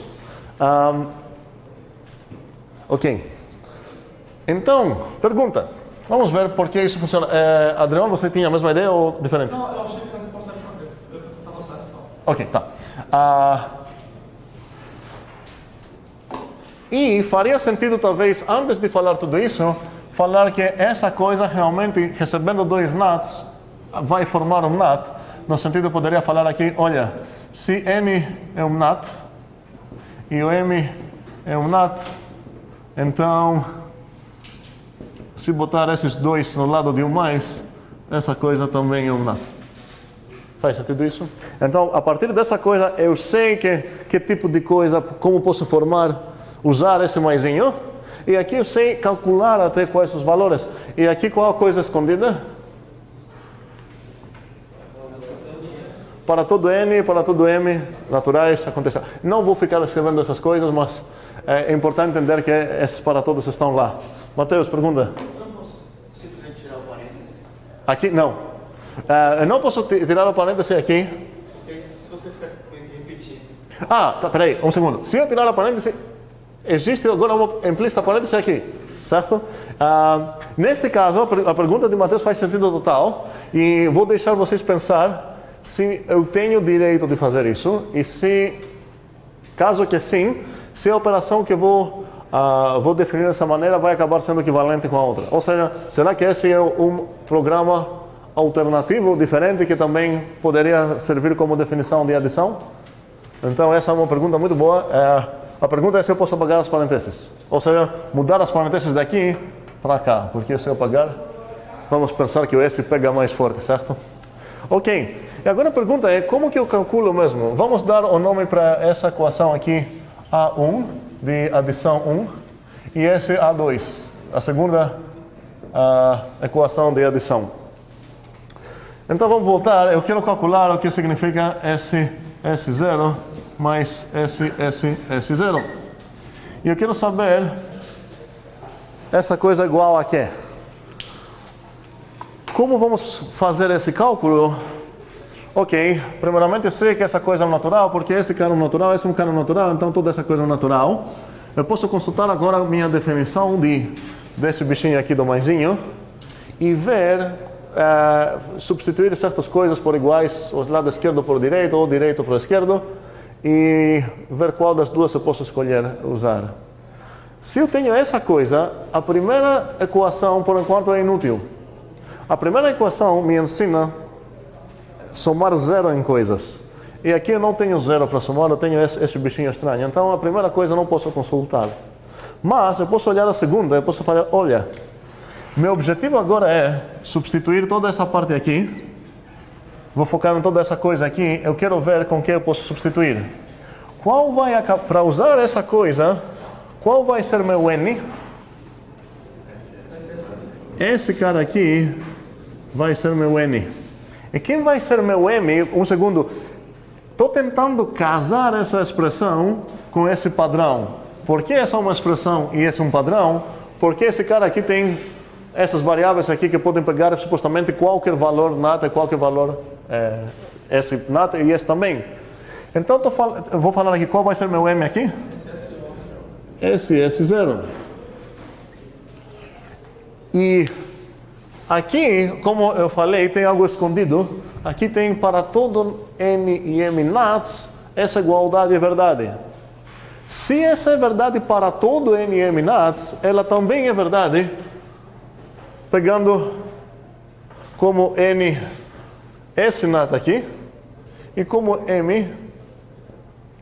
Ok. Então, pergunta. Vamos ver por que isso funciona. Adriano, você tinha a mesma ideia ou diferente? Não, eu achei que você possa responder. Eu estava certo só. Ok, tá. E faria sentido, talvez, antes de falar tudo isso, falar que essa coisa realmente, recebendo 2 nats, vai formar um nat. No sentido, poderia falar aqui, olha, se n é um nat, e o M é um NAT, então, se botar esses dois no lado de um mais, essa coisa também é um NAT. Faz sentido isso? Então, a partir dessa coisa, eu sei que tipo de coisa, como posso formar, usar esse maisinho. E aqui eu sei calcular até quais os valores. E aqui qual a coisa escondida? Para todo N, para todo M, naturais, acontece. Não vou ficar escrevendo essas coisas, mas é importante entender que esses para todos estão lá. Mateus, pergunta. Eu não posso simplesmente tirar o parêntese? Aqui, não. Eu não posso tirar o parêntese aqui. Porque se você ficar repetindo. Tá, peraí, um segundo. Se eu tirar o parêntese, existe agora uma implícita parêntese aqui, certo? Nesse caso, a pergunta de Mateus faz sentido total. E vou deixar vocês pensar se eu tenho direito de fazer isso. E se, caso que sim, se a operação que vou definir dessa maneira vai acabar sendo equivalente com a outra. Ou seja, será que esse é um programa alternativo, diferente, que também poderia servir como definição de adição? Então, essa é uma pergunta muito boa. A pergunta é se eu posso apagar as parênteses. Ou seja, mudar as parênteses daqui para cá. Porque se eu apagar, vamos pensar que o S pega mais forte, certo? Ok. E agora a pergunta é, como que eu calculo mesmo? Vamos dar o nome para essa equação aqui, A1, de adição 1, e esse A2, a segunda equação de adição. Então vamos voltar, eu quero calcular o que significa S0 mais S0. E eu quero saber essa coisa igual a quê? Como vamos fazer esse cálculo? Ok, primeiramente eu sei que essa coisa é natural, porque esse cara é natural, esse é um cara natural, então toda essa coisa é natural. Eu posso consultar agora a minha definição desse bichinho aqui do maisinho e ver, substituir certas coisas por iguais, o lado esquerdo por direito, ou direito por esquerdo, e ver qual das duas eu posso escolher usar. Se eu tenho essa coisa, a primeira equação, por enquanto, é inútil. A primeira equação me ensina somar zero em coisas. E aqui eu não tenho zero para somar, eu tenho esse bichinho estranho. Então a primeira coisa eu não posso consultar. Mas eu posso olhar a segunda, eu posso falar, olha, meu objetivo agora é substituir toda essa parte aqui. Vou focar em toda essa coisa aqui, eu quero ver com que eu posso substituir. Para usar essa coisa, qual vai ser meu N? Esse cara aqui vai ser meu N. E quem vai ser meu M? Um segundo. Estou tentando casar essa expressão com esse padrão. Por que essa é uma expressão e esse é um padrão? Porque esse cara aqui tem essas variáveis aqui que podem pegar supostamente qualquer valor nata, qualquer valor esse nata e esse também. Então eu vou falar aqui qual vai ser meu M aqui? Esse S0. E aqui, como eu falei, tem algo escondido. Aqui tem para todo N e M nats, essa igualdade é verdade. Se essa é verdade para todo N e M nats, ela também é verdade, pegando como N S nat aqui, e como M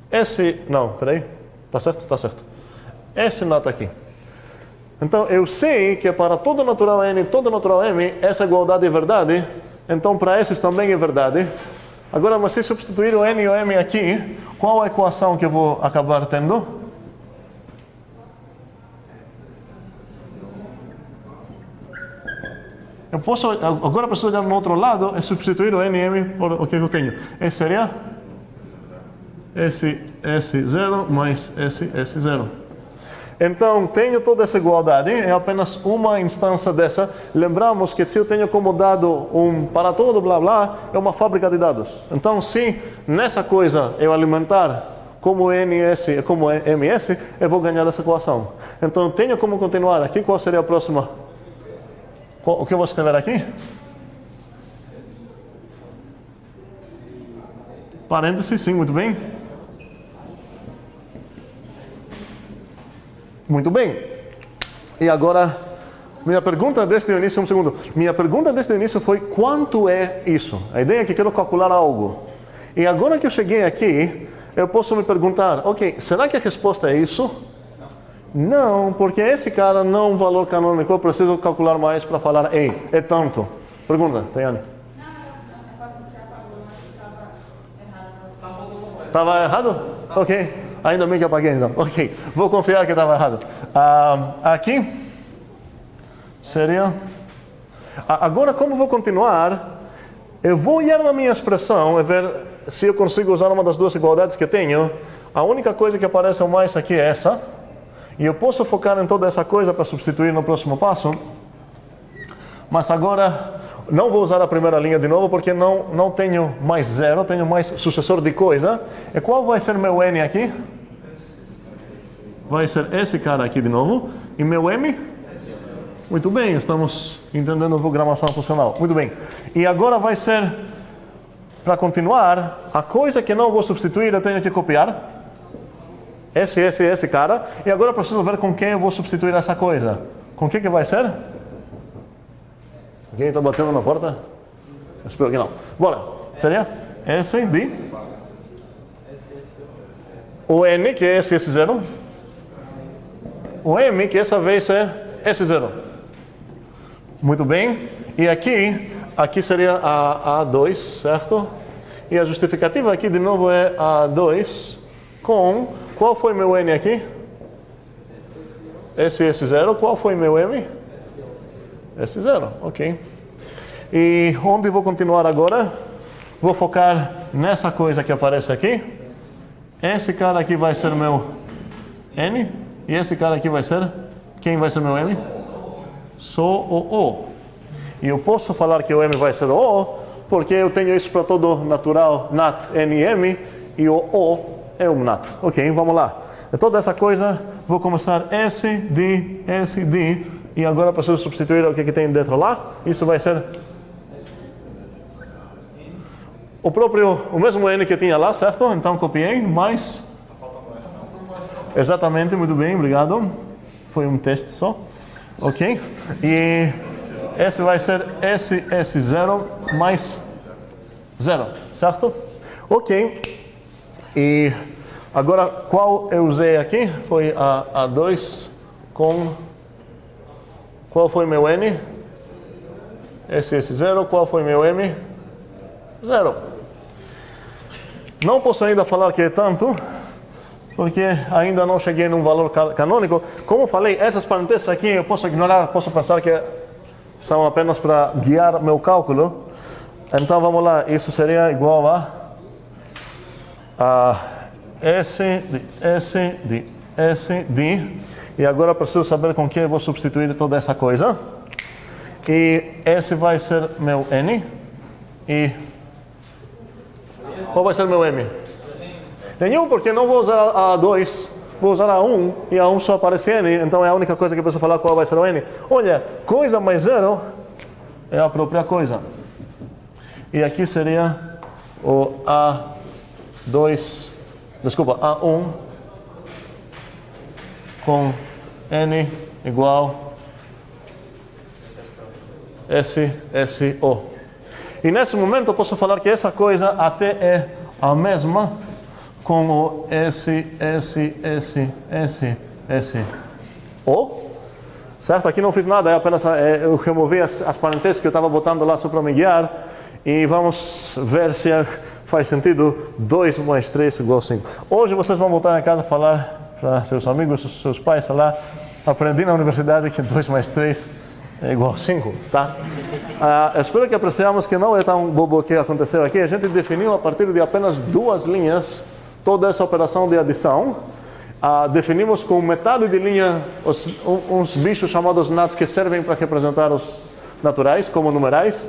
S... Não, peraí. Tá certo? Tá certo. S nat aqui. Então, eu sei que para todo natural N e todo natural M, essa igualdade é verdade. Então, para esses também é verdade. Agora, mas se substituir o N e o M aqui, qual a equação que eu vou acabar tendo? Eu posso, agora preciso olhar no outro lado e substituir o N e M por o que eu tenho. Esse seria esse S0 mais esse S0. Então, tenho toda essa igualdade, é apenas uma instância dessa. Lembramos que se eu tenho como dado um para todo, blá blá, é uma fábrica de dados. Então, se nessa coisa eu alimentar como NS e como MS, eu vou ganhar essa equação. Então, tenho como continuar aqui. Qual seria a próxima? O que eu vou escrever aqui? Parênteses, sim, muito bem. Muito bem. E agora, minha pergunta desde o início, um segundo. Minha pergunta desde o início foi quanto é isso? A ideia é que quero calcular algo. E agora que eu cheguei aqui, eu posso me perguntar, ok, será que a resposta é isso? Não, porque esse cara não é um valor canônico, eu preciso calcular mais para falar, ei, é tanto. Pergunta, Tayane. Não, é quase que você apagou, mas estava errado. Estava errado? Ok, ainda bem que apaguei então. Ok, vou confiar que estava errado. Aqui seria... Agora, como vou continuar, eu vou olhar na minha expressão e ver se eu consigo usar uma das duas igualdades que tenho. A única coisa que aparece mais aqui é essa. E eu posso focar em toda essa coisa para substituir no próximo passo. Mas agora, não vou usar a primeira linha de novo, porque não tenho mais zero, tenho mais sucessor de coisa. E qual vai ser meu n aqui? Vai ser esse cara aqui de novo. E meu m? Muito bem, estamos entendendo programação funcional. Muito bem. E agora vai ser, para continuar, a coisa que não vou substituir, eu tenho que copiar. Esse cara. E agora eu preciso ver com quem eu vou substituir essa coisa. Com que vai ser? Alguém está batendo na porta? Eu espero que não. Bora. Seria esse de... O n, que é esse 0. O m, que essa vez é esse 0. Muito bem. E aqui seria a A2, certo? E a justificativa aqui de novo é A2 com... Qual foi meu n aqui? Esse 0. Qual foi meu m? Esse 0, ok. E onde vou continuar agora? Vou focar nessa coisa que aparece aqui. Esse cara aqui vai ser meu n. E esse cara aqui vai ser... Quem vai ser meu m? Só o O. E eu posso falar que o m vai ser o O, porque eu tenho isso para todo natural, nat, n e m, e o O é um nat. Ok, vamos lá. E toda essa coisa, vou começar S, D, e agora preciso substituir o que tem dentro lá. Isso vai ser o mesmo n que tinha lá, certo? Então copiei, mais... Exatamente, muito bem, obrigado. Foi um teste só. Ok? E esse vai ser S0 mais 0, certo? Ok. E agora, qual eu usei aqui? Foi a 2 com... Qual foi meu n? Esse 0. Qual foi meu m? 0. Não posso ainda falar que é tanto, porque ainda não cheguei num valor canônico. Como falei, essas parênteses aqui eu posso ignorar, posso pensar que são apenas para guiar meu cálculo. Então vamos lá, isso seria igual a S, D. E agora preciso saber com que eu vou substituir toda essa coisa. E esse vai ser meu n. E qual vai ser meu m? Nenhum, porque não vou usar a 2, vou usar a 1, e a 1 só aparece n, então é a única coisa que eu preciso falar qual vai ser o n. Olha, coisa mais 0 é a própria coisa. E aqui seria o A2, desculpa, A1 com n igual SO. E nesse momento eu posso falar que essa coisa até é a mesma com o O. Certo? Aqui não fiz nada, é apenas eu removi as parênteses que eu estava botando lá só para me guiar. E vamos ver se faz sentido 2 mais 3 igual 5. Hoje vocês vão voltar em casa a falar para seus amigos, seus pais, sei lá. Aprendi na universidade que 2 mais 3 é igual 5, tá? Espero que apreciamos que não é tão bobo o que aconteceu aqui. A gente definiu a partir de apenas 2 linhas toda essa operação de adição. Definimos com metade de linha uns bichos chamados nats que servem para representar os naturais como numerais.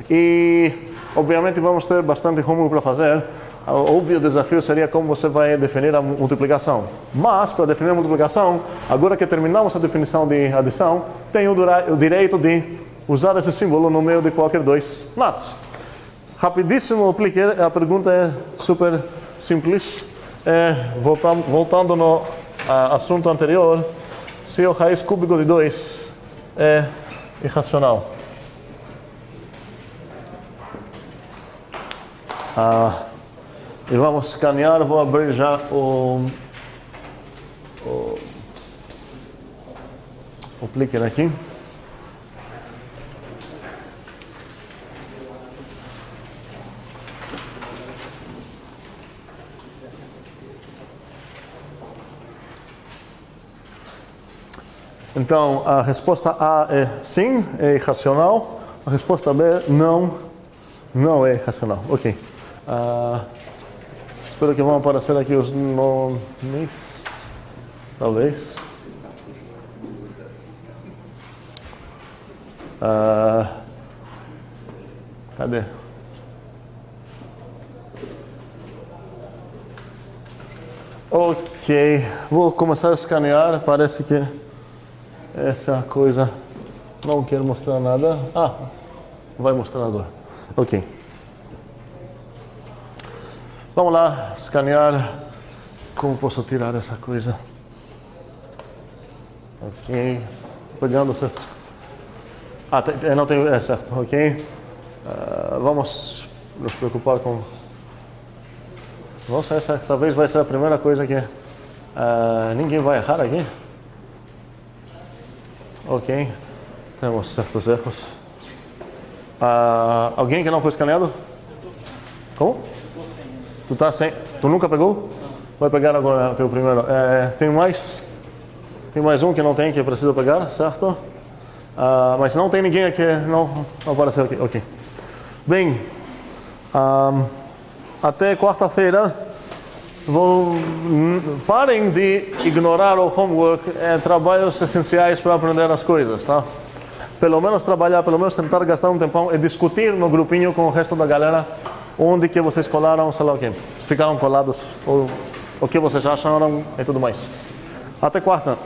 E, obviamente, vamos ter bastante rumo para fazer. O óbvio desafio seria como você vai definir a multiplicação. Mas, para definir a multiplicação, agora que terminamos a definição de adição, tenho o direito de usar esse símbolo no meio de qualquer 2 nats. Rapidíssimo, a pergunta é super simples. Voltando no assunto anterior, se o raiz cúbico de 2 é irracional. E vamos escanear, vou abrir já o Plickr aqui. Então, a resposta A é sim, é irracional. A resposta B, não é irracional. Ok. Espero que vão aparecer aqui os nomes. Talvez. Cadê? Ok. Vou começar a escanear. Parece que essa coisa não quer mostrar nada. Vai mostrar agora. Ok. Vamos lá, escanear. Como posso tirar essa coisa? Ok. Pegando certo. Não tem. É certo, ok. Vamos nos preocupar com. Nossa, essa talvez vai ser a primeira coisa que ninguém vai errar aqui. Ok. Temos certos erros. Alguém que não foi escaneado? Como? Tu tá sem. Tu nunca pegou? Vai pegar agora o teu primeiro. Tem mais um que não tem, que precisa pegar, certo? Mas não tem ninguém aqui, não apareceu aqui. Ok. Bem, até quarta-feira, parem de ignorar o homework, trabalhos essenciais para aprender as coisas, tá? Pelo menos trabalhar, pelo menos tentar gastar um tempão e discutir no grupinho com o resto da galera onde que vocês colaram, sei lá o quê. Ficaram colados, ou o que vocês acharam e tudo mais. Até quarta.